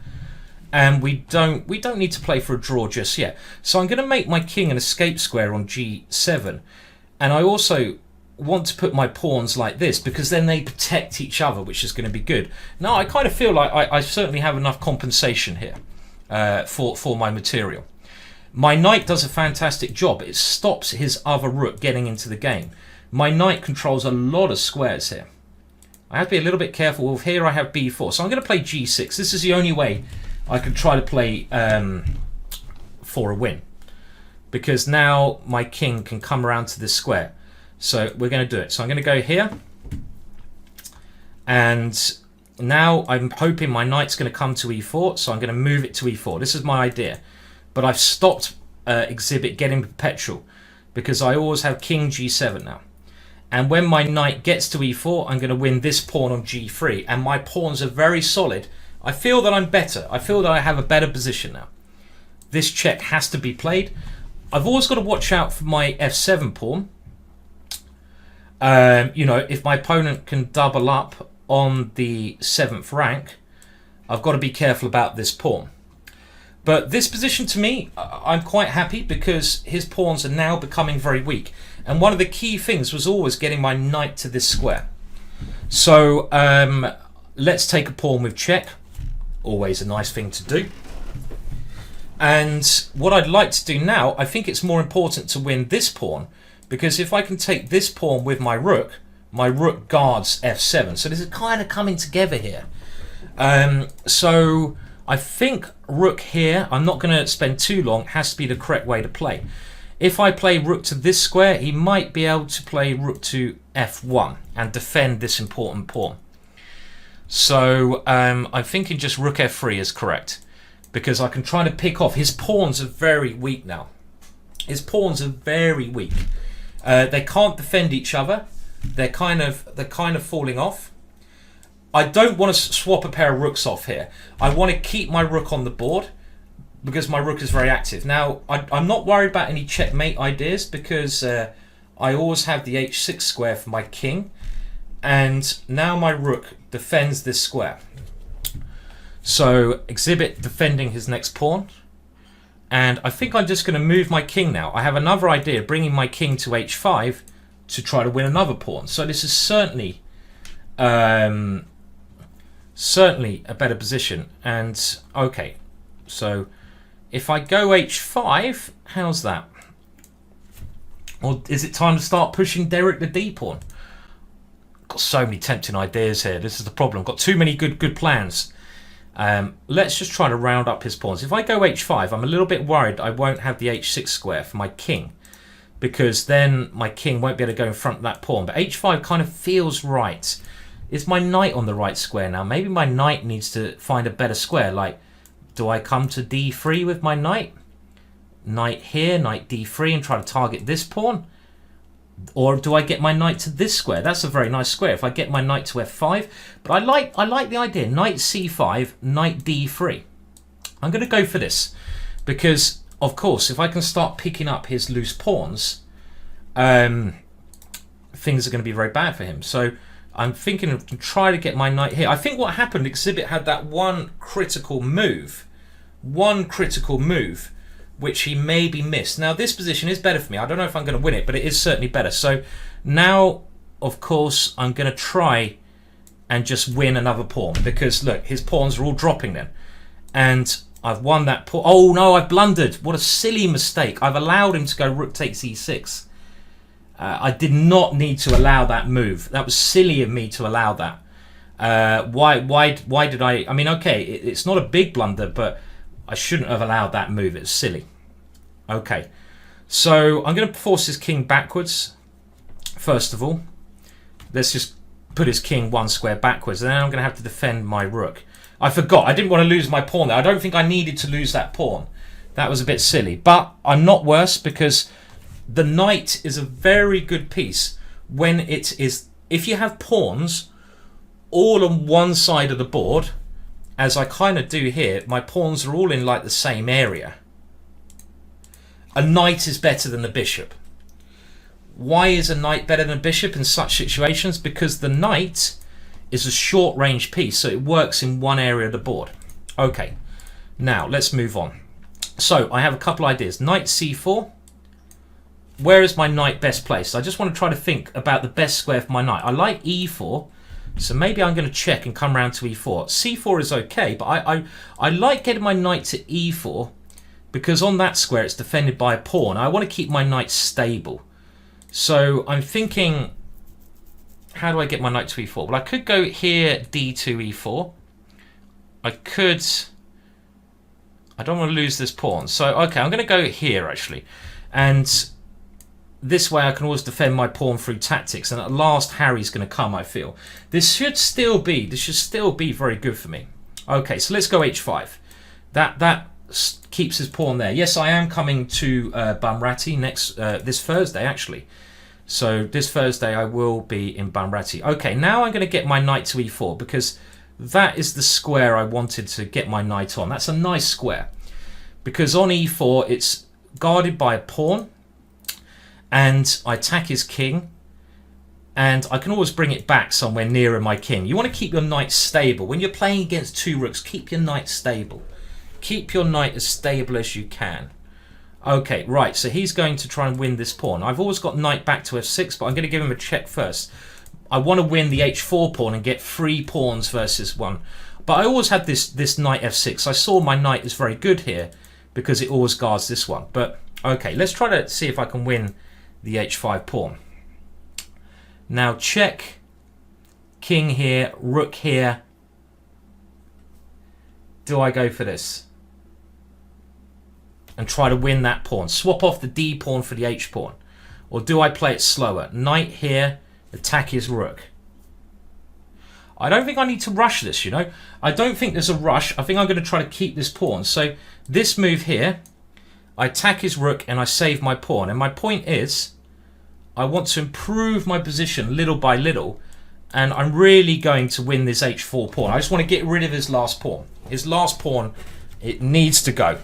and we don't need to play for a draw just yet. So I'm going to make my king an escape square on g7, and I also want to put my pawns like this because then they protect each other, which is going to be good. Now I kind of feel like I certainly have enough compensation here for my material. My knight does a fantastic job. It stops his other rook getting into the game. My knight controls a lot of squares here. I have to be a little bit careful. Well, here I have b4. So I'm going to play g6. This is the only way I can try to play for a win. Because now my king can come around to this square. So we're going to do it. So I'm going to go here. And now I'm hoping my knight's going to come to e4. So I'm going to move it to e4. This is my idea. But I've stopped Zibbit getting perpetual. Because I always have king g7 now. And when my knight gets to e4, I'm going to win this pawn on g3. And my pawns are very solid. I feel that I'm better. I feel that I have a better position now. This check has to be played. I've always got to watch out for my f7 pawn. You know, if my opponent can double up on the 7th rank, I've got to be careful about this pawn. But this position to me, I'm quite happy because his pawns are now becoming very weak. And one of the key things was always getting my knight to this square. So let's take a pawn with check. Always a nice thing to do. And what I'd like to do now, I think it's more important to win this pawn. Because if I can take this pawn with my rook guards f7. So this is kind of coming together here. So I think rook here, I'm not going to spend too long, has to be the correct way to play. If I play rook to this square, he might be able to play rook to f1 and defend this important pawn. So I'm thinking just rook f3 is correct, because I can try to pick off. His pawns are very weak now. His pawns are very weak. They can't defend each other. They're kind of falling off. I don't want to swap a pair of rooks off here. I want to keep my rook on the board because my rook is very active. Now, I'm not worried about any checkmate ideas because I always have the h6 square for my king. And now my rook defends this square. So, Zibbit defending his next pawn. And I think I'm just going to move my king now. I have another idea, bringing my king to h5 to try to win another pawn. So this is certainly a better position. And okay, so if I go h5, how's that? Or is it time to start pushing Derek the d pawn? Got so many tempting ideas here. This is the problem. Got too many good plans. Let's just try to round up his pawns. If I go h5, I'm a little bit worried I won't have the h6 square for my king, because then my king won't be able to go in front of that pawn. But h5 kind of feels right. Is my knight on the right square now? Maybe my knight needs to find a better square. Like, do I come to d3 with my knight? Knight here, knight d3, and try to target this pawn? Or do I get my knight to this square? That's a very nice square. If I get my knight to f5, but I like the idea. Knight c5, knight d3. I'm going to go for this because, of course, if I can start picking up his loose pawns, things are going to be very bad for him. So I'm thinking of try to get my knight here. I think what happened, Zibbit had that one critical move, which he maybe missed. Now this position is better for me. I don't know if I'm going to win it, but it is certainly better. So now, of course, I'm going to try and just win another pawn because look, his pawns are all dropping then. And I've won that pawn. Oh no, I've blundered. What a silly mistake. I've allowed him to go rook takes e6. I did not need to allow that move. That was silly of me to allow that. Why did I mean, okay, it's not a big blunder, but I shouldn't have allowed that move. It's silly. Okay, so I'm going to force his king backwards. First of all, let's just put his king one square backwards, and then I'm going to have to defend my rook. I forgot. I didn't want to lose my pawn there. I don't think I needed to lose that pawn. That was a bit silly, but I'm not worse because the knight is a very good piece when it is. If you have pawns all on one side of the board, as I kind of do here, my pawns are all in like the same area. A knight is better than the bishop. Why is a knight better than a bishop in such situations? Because the knight is a short range piece, so it works in one area of the board. Okay, now let's move on. So I have a couple ideas. Knight c4. Where is my knight best placed? I just want to try to think about the best square for my knight. I like e4. So maybe I'm going to check and come round to e4. c4 is okay, but I like getting my knight to e4 because on that square it's defended by a pawn. I want to keep my knight stable. So I'm thinking, how do I get my knight to e4? Well, I could go here, d2, e4. I don't want to lose this pawn. So, okay, I'm going to go here, actually. And this way I can always defend my pawn through tactics, and at last Harry's going to come, I feel. This should still be very good for me. Okay, so let's go h5. That keeps his pawn there. Yes, I am coming to Bunratty this Thursday, actually. So this Thursday I will be in Bunratty. Okay, now I'm going to get my knight to e4 because that is the square I wanted to get my knight on. That's a nice square because on e4 it's guarded by a pawn, and I attack his king, and I can always bring it back somewhere nearer my king. You want to keep your knight stable. When you're playing against two rooks, keep your knight stable. Keep your knight as stable as you can. Okay, right, so he's going to try and win this pawn. I've always got knight back to f6, but I'm going to give him a check first. I want to win the h4 pawn and get 3 pawns versus 1. But I always had this knight f6. I saw my knight is very good here because it always guards this one. But, okay, let's try to see if I can win the h5 pawn. Now check, king here, rook here, do I go for this? And try to win that pawn. Swap off the D pawn for the H pawn. Or do I play it slower? Knight here, attack his rook. I don't think I need to rush this, you know. I don't think there's a rush. I think I'm going to try to keep this pawn. So this move here, I attack his rook and I save my pawn. And my point is, I want to improve my position little by little. And I'm really going to win this H4 pawn. I just want to get rid of his last pawn. His last pawn, it needs to go.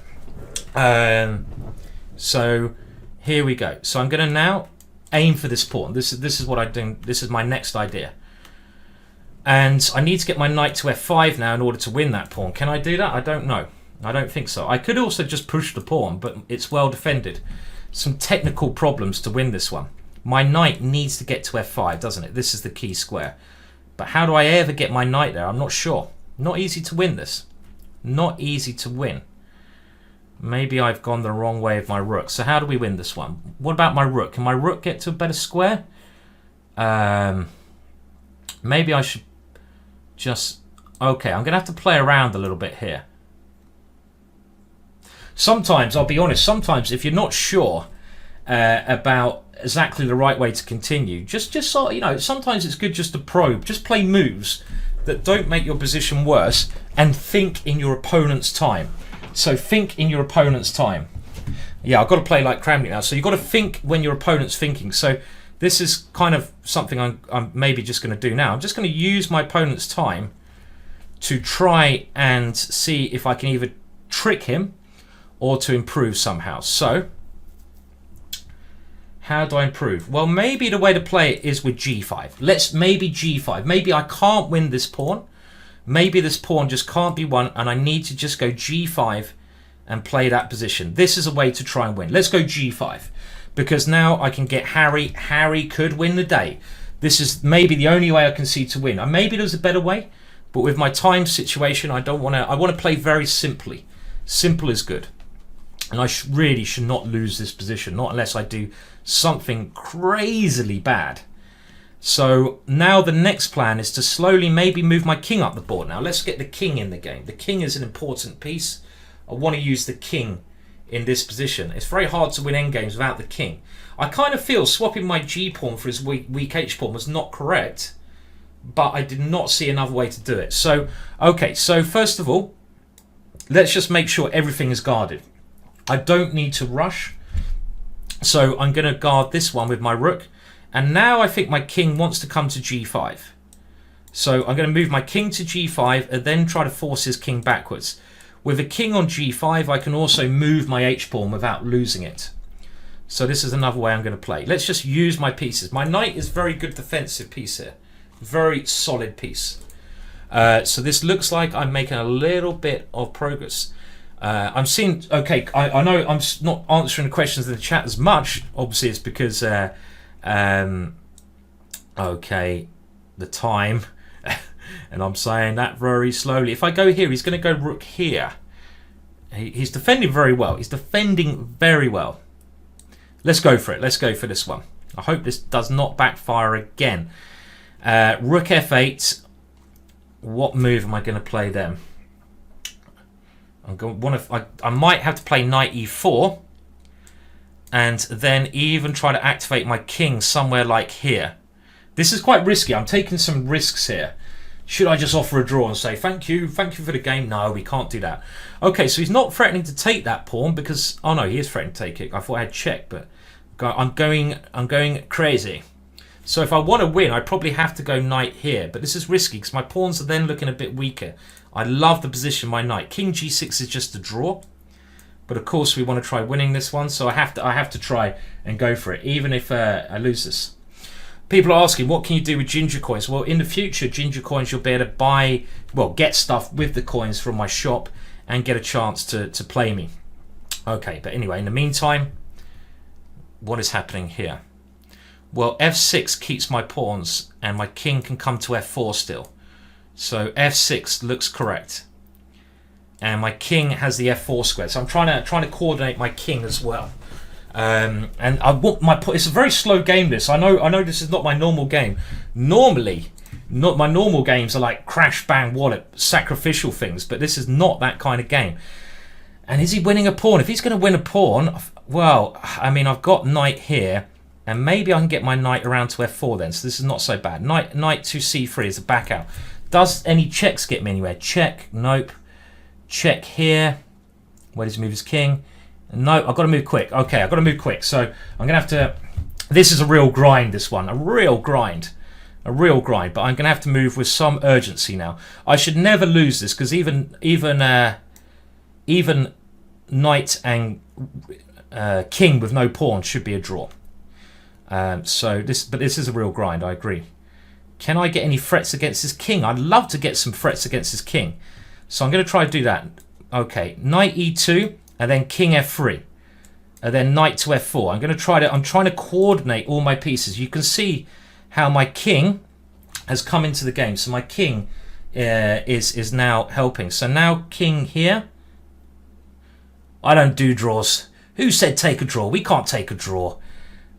So here we go. So I'm going to now aim for this pawn. This is what I'm doing. This is my next idea. And I need to get my knight to f5 now in order to win that pawn. Can I do that? I don't know. I don't think so. I could also just push the pawn, but it's well defended. Some technical problems to win this one. My knight needs to get to f5, doesn't it? This is the key square. But how do I ever get my knight there? I'm not sure. Not easy to win this. Not easy to win. Maybe I've gone the wrong way with my rook. So how do we win this one? What about my rook? Can my rook get to a better square? Maybe I should just... Okay, I'm going to have to play around a little bit here. Sometimes, I'll be honest, sometimes if you're not sure about exactly the right way to continue, just sort of, you know, sometimes it's good just to probe. Just play moves that don't make your position worse and think in your opponent's time. So think in your opponent's time. Yeah, I've got to play like Crazily now. So you've got to think when your opponent's thinking. So this is kind of something I'm maybe just going to do now. I'm just going to use my opponent's time to try and see if I can either trick him or to improve somehow. So how do I improve? Well, maybe the way to play it is with g5. Maybe g5. Maybe I can't win this pawn. Maybe this pawn just can't be won and I need to just go g5 and play that position. This is a way to try and win. Let's go g5 because now I can get Harry. Harry could win the day. This is maybe the only way I can see to win. And maybe there's a better way, but with my time situation, I want to play very simply. Simple is good. And I really should not lose this position, not unless I do something crazily bad. So now the next plan is to slowly maybe move my king up the board. Now let's get the king in the game. The king is an important piece. I want to use the king in this position. It's very hard to win endgames without the king. I kind of feel swapping my g pawn for his weak h pawn was not correct, but I did not see another way to do it. So, okay, so first of all, let's just make sure everything is guarded. I don't need to rush. So I'm going to guard this one with my rook. And now I think my king wants to come to g5. So I'm going to move my king to g5 and then try to force his king backwards. With a king on g5, I can also move my h-pawn without losing it. So this is another way I'm going to play. Let's just use my pieces. My knight is a very good defensive piece here. Very solid piece. So this looks like I'm making a little bit of progress. I'm seeing... Okay, I know I'm not answering the questions in the chat as much. Obviously, it's because... okay, the time, and I'm saying that very slowly. If I go here, he's going to go rook here. He's defending very well. He's defending very well. Let's go for it. Let's go for this one. I hope this does not backfire again. Rook f8. What move am I going to play then? I might have to play knight e4. And then even try to activate my king somewhere like here. This is quite risky. I'm taking some risks here. Should I just offer a draw and say, thank you for the game? No, we can't do that. Okay, so he's not threatening to take that pawn because... Oh no, he is threatening to take it. I thought I had check, but I'm going crazy. So if I want to win, I probably have to go knight here. But this is risky because my pawns are then looking a bit weaker. I love the position of my knight. King g6 is just a draw. But of course we want to try winning this one, so I have to try and go for it, even if I lose this. People are asking, what can you do with ginger coins? Well, in the future, ginger coins you'll be able to buy, well, get stuff with the coins from my shop and get a chance to play me. Okay, but anyway, in the meantime, what is happening here? Well, f6 keeps my pawns, and my king can come to f4 still. So f6 looks correct. And my king has the f4 square, so I'm trying to coordinate my king as well. And I want my. It's a very slow game. This I know this is not my normal game. Normally Not my normal games are like crash bang wallop sacrificial things, but this is not that kind of game. And is he winning a pawn? If he's going to win a pawn, well, I mean, I've got knight here, and maybe I can get my knight around to f4 then, so this is not so bad. Knight to c3 is a back out. Does any checks get me anywhere? Check, nope. Check here. Where does he move his king? No, I've got to move quick. Okay, I've got to move quick, so I'm going to have to... This is a real grind, this one. A real grind. A real grind, but I'm going to have to move with some urgency now. I should never lose this, because even knight and king with no pawn should be a draw. But this is a real grind, I agree. Can I get any threats against his king? I'd love to get some threats against his king. So I'm going to try to do that. Okay, knight e2, and then king f3. And then knight to f4. I'm trying to coordinate all my pieces. You can see how my king has come into the game. So my king is now helping. So now king here. I don't do draws. Who said take a draw? We can't take a draw.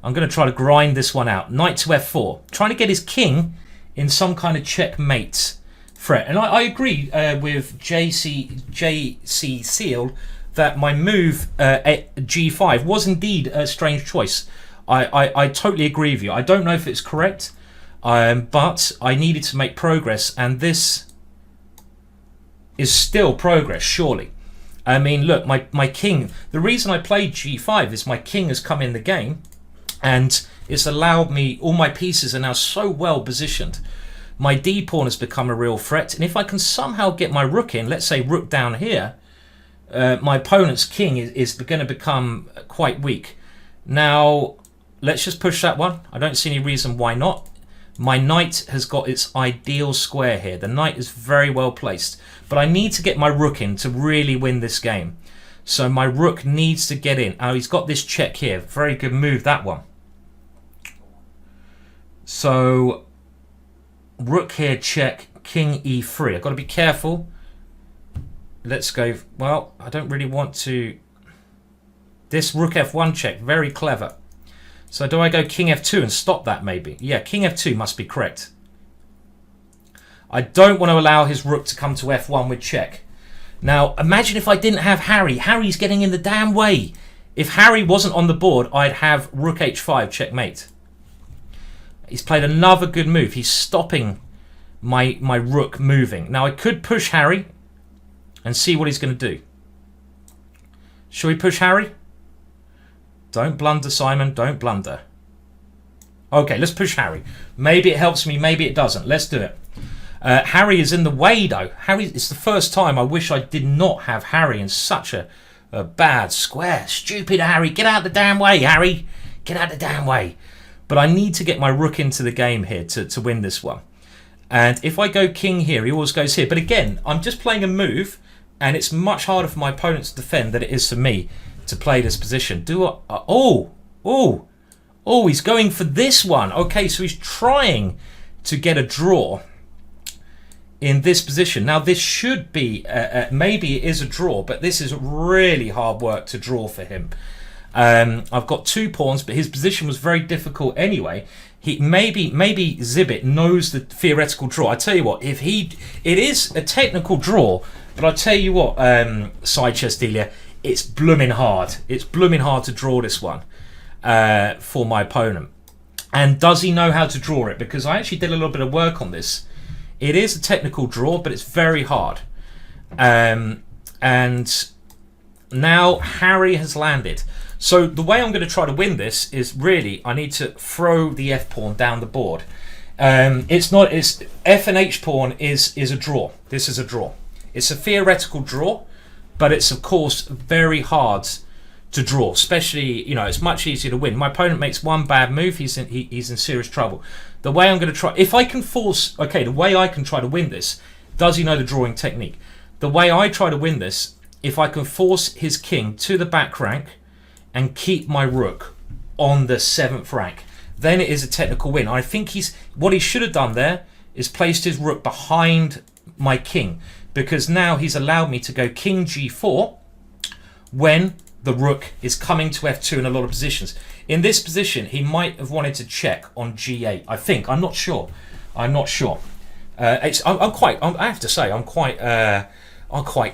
I'm going to try to grind this one out. Knight to f4. Trying to get his king in some kind of checkmate threat. And I agree with JC Seal that my move at g5 was indeed a strange choice. I totally agree with you. I don't know if it's correct, but I needed to make progress, and this is still progress, surely. I mean, look, my king, the reason I played g5 is my king has come in the game, and it's allowed me, all my pieces are now so well positioned. My d pawn has become a real threat, and if I can somehow get my rook in, let's say rook down here, my opponent's king is going to become quite weak. Now, let's just push that one. I don't see any reason why not. My knight has got its ideal square here. The knight is very well placed, but I need to get my rook in to really win this game. So my rook needs to get in. Oh, he's got this check here. Very good move, that one. So rook here, check, king e3. I've got to be careful. Let's go. Well, I don't really want to. This rook f1 check, very clever. So do I go king f2 and stop that maybe? Yeah, king f2 must be correct. I don't want to allow his rook to come to f1 with check. Now, imagine if I didn't have Harry. Harry's getting in the damn way. If Harry wasn't on the board, I'd have rook h5 checkmate. He's played another good move. He's stopping my rook moving. Now, I could push Harry and see what he's going to do. Shall we push Harry? Don't blunder, Simon. Don't blunder. Okay, let's push Harry. Maybe it helps me. Maybe it doesn't. Let's do it. Harry is in the way, though. It's the first time I wish I did not have Harry in such a bad square. Stupid Harry. Get out the damn way, Harry. Get out the damn way. But I need to get my rook into the game here to win this one. And if I go king here, he always goes here. But again, I'm just playing a move, and it's much harder for my opponent to defend than it is for me to play this position. He's going for this one. Okay, so he's trying to get a draw in this position. Now, this should be, maybe it is a draw, but this is really hard work to draw for him. I've got 2 pawns, but his position was very difficult anyway. Maybe Zibbit knows the theoretical draw. I tell you what, it is a technical draw, but I tell you what, side chess dealer, it's blooming hard. It's blooming hard to draw this one for my opponent. And does he know how to draw it? Because I actually did a little bit of work on this. It is a technical draw, but it's very hard. And now Harry has landed. So the way I'm going to try to win this is really I need to throw the f pawn down the board. It's f and h pawn is a draw. This is a draw. It's a theoretical draw, but it's of course very hard to draw. Especially, it's much easier to win. My opponent makes one bad move, he's in serious trouble. The way I'm going to try, if I can force, okay, the way I can try to win this, does he know the drawing technique? The way I try to win this, if I can force his king to the back rank and keep my rook on the 7th rank, then it is a technical win. I think what he should have done there is placed his rook behind my king, because now he's allowed me to go king g4 when the rook is coming to f2 in a lot of positions. In this position, he might have wanted to check on g8. I think. I'm not sure. I have to say, I'm quite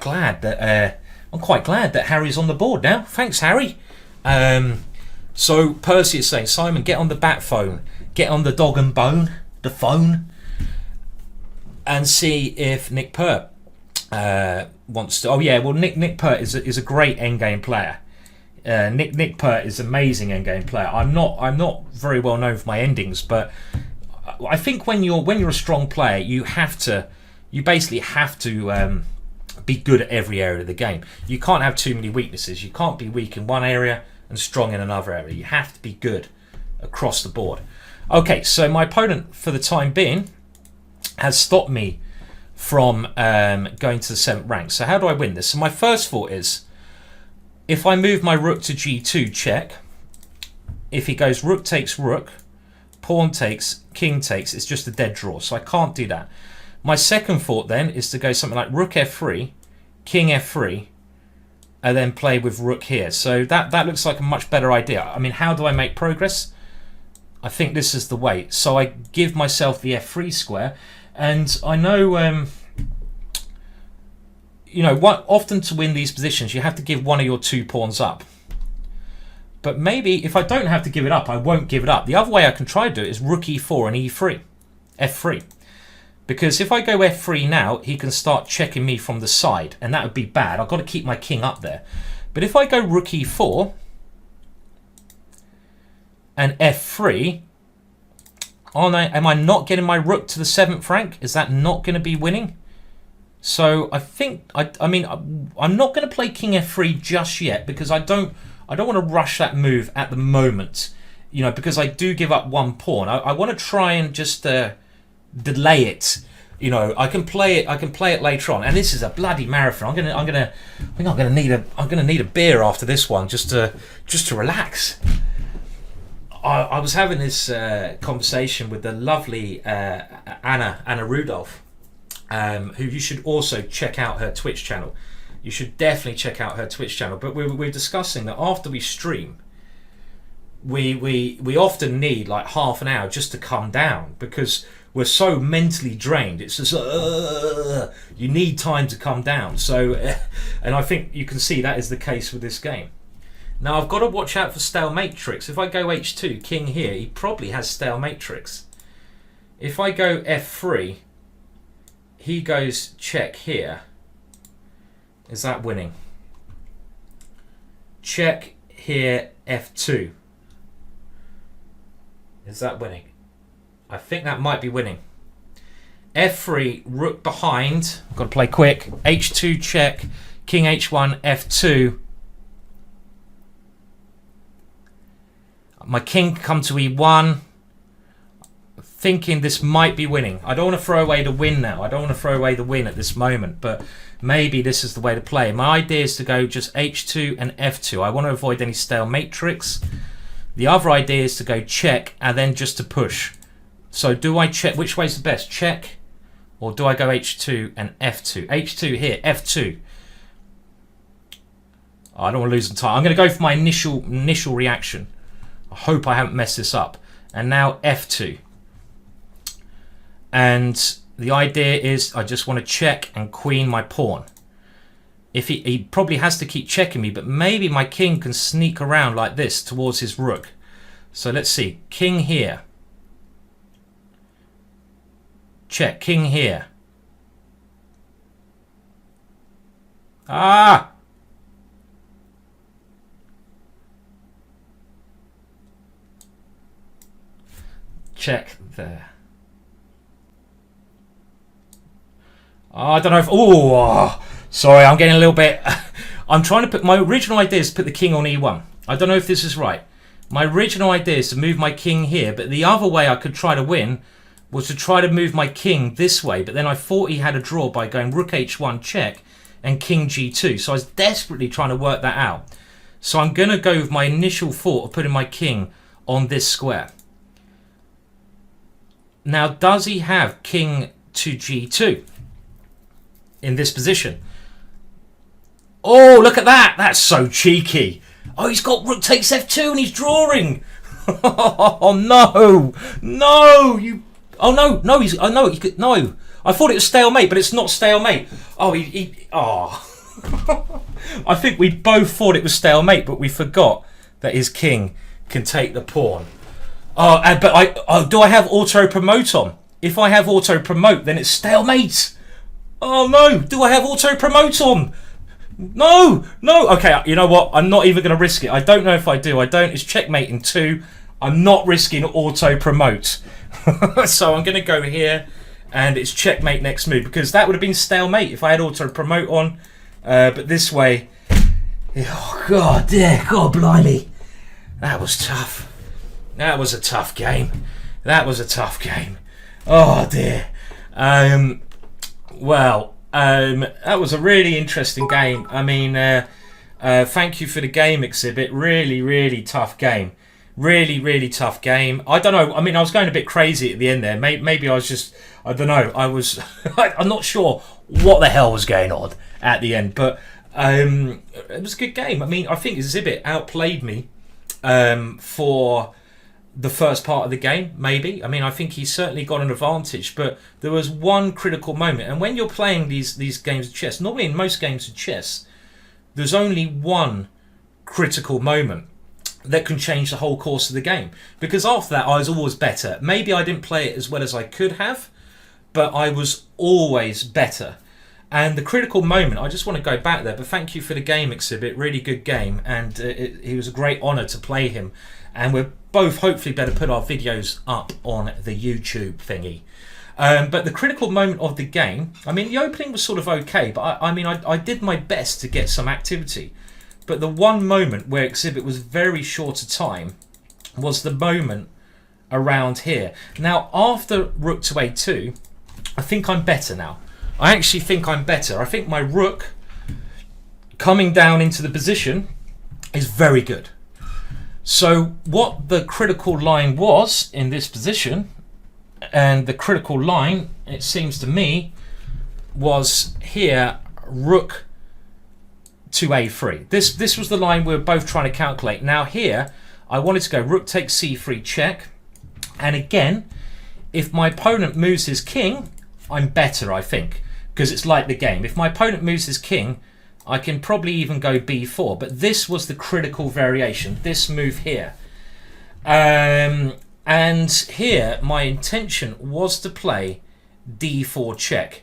glad that Harry's on the board now. Thanks, Harry. So Percy is saying, Simon, get on the bat phone, get on the dog and bone, the phone, and see if Nick Pert wants to. Oh yeah, well Nick Pert is a great endgame player. Nick Pert is an amazing endgame player. I'm not very well known for my endings, but I think when you're a strong player, you basically have to be good at every area of the game. You can't have too many weaknesses. You can't be weak in one area and strong in another area. You have to be good across the board. Okay, so my opponent for the time being has stopped me from going to the 7th rank. So how do I win this? So my first thought is, if I move my rook to g2, check. If he goes rook takes rook, pawn takes, king takes, it's just a dead draw. So I can't do that. My second thought then is to go something like rook f3, king f3, and then play with rook here. So that looks like a much better idea. I mean, how do I make progress? I think this is the way. So I give myself the f3 square, and I know, often to win these positions, you have to give one of your 2 pawns up. But maybe if I don't have to give it up, I won't give it up. The other way I can try to do it is rook e4 and e3, f3. Because if I go f3 now, he can start checking me from the side, and that would be bad. I've got to keep my king up there. But if I go rook e4 and f3, am I not getting my rook to the 7th rank? Is that not going to be winning? So I think I'm not going to play king f3 just yet, because I don't want to rush that move at the moment. Because I do give up 1 pawn. I want to try and just delay it. I can play it later on. And this is a bloody marathon. I'm gonna need a beer after this one just to relax. I was having this conversation with the lovely Anna Rudolph, who you should also check out her Twitch channel. You should definitely check out her Twitch channel. But we're discussing that after we stream, we often need like half an hour just to come down, because we're so mentally drained. It's just you need time to come down. So, and I think you can see that is the case with this game. Now I've got to watch out for stalemate tricks. If I go h2, king here, he probably has stalemate tricks. If I go f3, he goes check here. Is that winning? Check here, f2. Is that winning? I think that might be winning. f3, rook behind. Got to play quick. h2 check, king h1, f2. My king can come to e1. Thinking this might be winning. I don't want to throw away the win now. I don't want to throw away the win at this moment, but maybe this is the way to play. My idea is to go just h2 and f2. I want to avoid any stalemate tricks. The other idea is to go check and then just to push. So do I check? Which way's the best? Check, or do I go h2 and f2? h2 here, f2. I don't want to lose some time. I'm going to go for my initial reaction. I hope I haven't messed this up. And now f2. And the idea is I just want to check and queen my pawn. If he probably has to keep checking me, but maybe my king can sneak around like this towards his rook. So let's see. King here. Check. King here. Ah! Check there. I don't know if... Oh, sorry, I'm getting a little bit... I'm trying to put... My original idea is to put the king on e1. I don't know if this is right. My original idea is to move my king here, but the other way I could try to win was to try to move my king this way, but then I thought he had a draw by going rook h1 check and king g2. So I was desperately trying to work that out. So I'm going to go with my initial thought of putting my king on this square. Now, does he have king to g2 in this position? Oh, look at that. That's so cheeky. Oh, he's got rook takes f2 and he's drawing. Oh, no. No, you... Oh, no, no, he's... Oh, no, he could... No. I thought it was stalemate, but it's not stalemate. Oh, I think we both thought it was stalemate, but we forgot that his king can take the pawn. Do I have auto promote on? If I have auto promote, then it's stalemate. Oh no! Do I have auto promote on? No. Okay, you know what? I'm not even going to risk it. I don't know if I do. I don't. It's checkmate in 2. I'm not risking auto promote. So I'm going to go here, and it's checkmate next move, because that would have been stalemate if I had auto promote on. But this way, oh god, dear, god blimey, that was tough. That was a tough game. Oh dear. That was a really interesting game. I mean, thank you for the game, Zibbit. Really tough game. Really tough game. I don't know. I mean, I was going a bit crazy at the end there. Maybe I was just, I don't know. I was, I'm not sure what the hell was going on at the end, but it was a good game. I mean, I think Zibbit outplayed me for the first part of the game, maybe. I mean, I think he certainly got an advantage, but there was one critical moment. And when you're playing these games of chess, normally in most games of chess, there's only one critical moment that can change the whole course of the game. Because after that, I was always better. Maybe I didn't play it as well as I could have, but I was always better. And the critical moment, I just want to go back there, but thank you for the game, Zibbit. Really good game, and it was a great honour to play him. And we're both hopefully better put our videos up on the YouTube thingy. But the critical moment of the game, I mean, the opening was sort of okay, but I did my best to get some activity. But the one moment where Zibbit was very short of time was the moment around here. Now, after rook to a2, I think I'm better now. I actually think I'm better. I think my rook coming down into the position is very good. So what the critical line was in this position, and the critical line, it seems to me, was here, rook to a3. This was the line we were both trying to calculate. Now here, I wanted to go rook takes c3 check, and again, if my opponent moves his king, I'm better, I think, because it's like the game. If my opponent moves his king, I can probably even go b4, but this was the critical variation, this move here. And here, my intention was to play d4 check.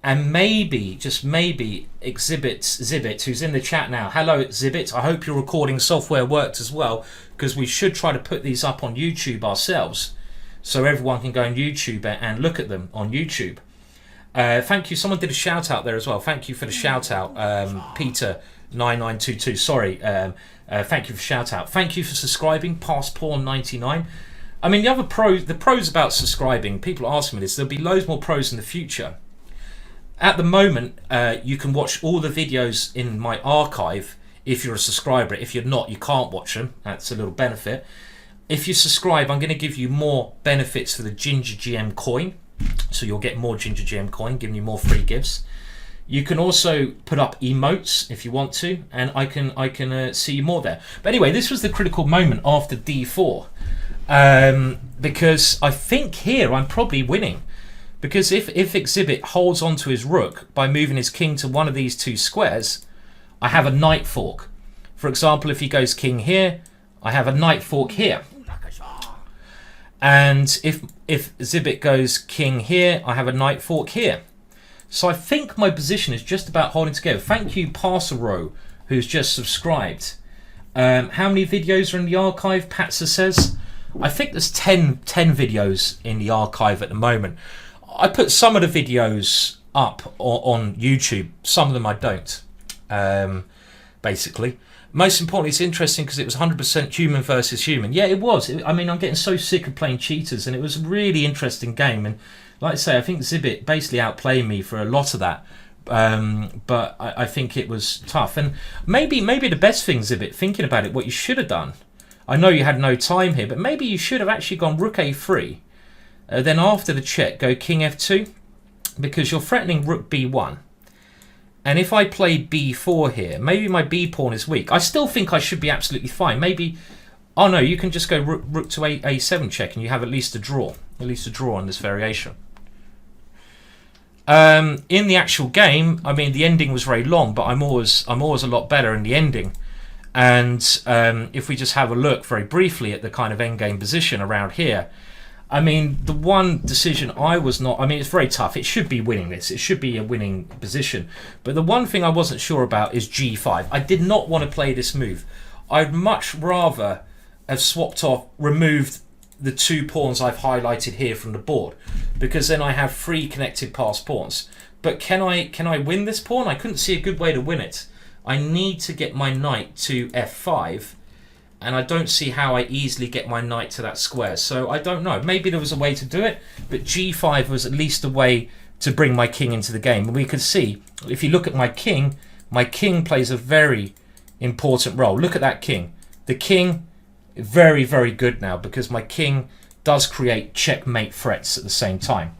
And maybe, just maybe, Zibbit, who's in the chat now. Hello, Zibbit. I hope your recording software worked as well, because we should try to put these up on YouTube ourselves, so everyone can go on YouTube and look at them on YouTube. Thank you. Someone did a shout out there as well. Thank you for the shout out, Peter9922. Sorry. Thank you for shout out. Thank you for subscribing, Passporn99. I mean, the pros about subscribing, people are asking me this. There'll be loads more pros in the future. At the moment, you can watch all the videos in my archive if you're a subscriber. If you're not, you can't watch them. That's a little benefit. If you subscribe, I'm going to give you more benefits for the Ginger GM coin. So you'll get more Ginger GM coin, giving you more free gifts. You can also put up emotes if you want to, and I can see you more there. But anyway, this was the critical moment after d4, because I think here I'm probably winning. Because if Zibbit holds onto his rook by moving his king to one of these two squares, I have a knight fork. For example, if he goes king here, I have a knight fork here. And if Zibbit goes king here, I have a knight fork here. So I think my position is just about holding together. Thank you, Parsero, who's just subscribed. How many videos are in the archive, Patsa says? I think there's 10 videos in the archive at the moment. I put some of the videos up on YouTube. Some of them I don't, basically. Most importantly, it's interesting because it was 100% human versus human. Yeah, it was. I mean, I'm getting so sick of playing cheaters, and it was a really interesting game. And like I say, I think Zibbit basically outplayed me for a lot of that. But I think it was tough. And maybe the best thing, Zibbit, thinking about it, what you should have done, I know you had no time here, but maybe you should have actually gone rook a3. Then after the check, go king f2, because you're threatening rook b1. And if I play b4 here, maybe my b pawn is weak. I still think I should be absolutely fine. Maybe, oh no, you can just go rook to a7 check, and you have at least a draw. At least a draw on this variation. In the actual game, I mean, the ending was very long, but I'm always a lot better in the ending. And if we just have a look very briefly at the kind of endgame position around here, I mean, the one decision it's very tough. It should be winning this. It should be a winning position. But the one thing I wasn't sure about is g5. I did not want to play this move. I'd much rather have swapped off, removed the 2 pawns I've highlighted here from the board, because then I have 3 connected passed pawns. But can I win this pawn? I couldn't see a good way to win it. I need to get my knight to f5, and I don't see how I easily get my knight to that square. So I don't know. Maybe there was a way to do it, but g5 was at least a way to bring my king into the game. And we could see, if you look at my king plays a very important role. Look at that king. The king, very, very good now, because my king does create checkmate threats at the same time.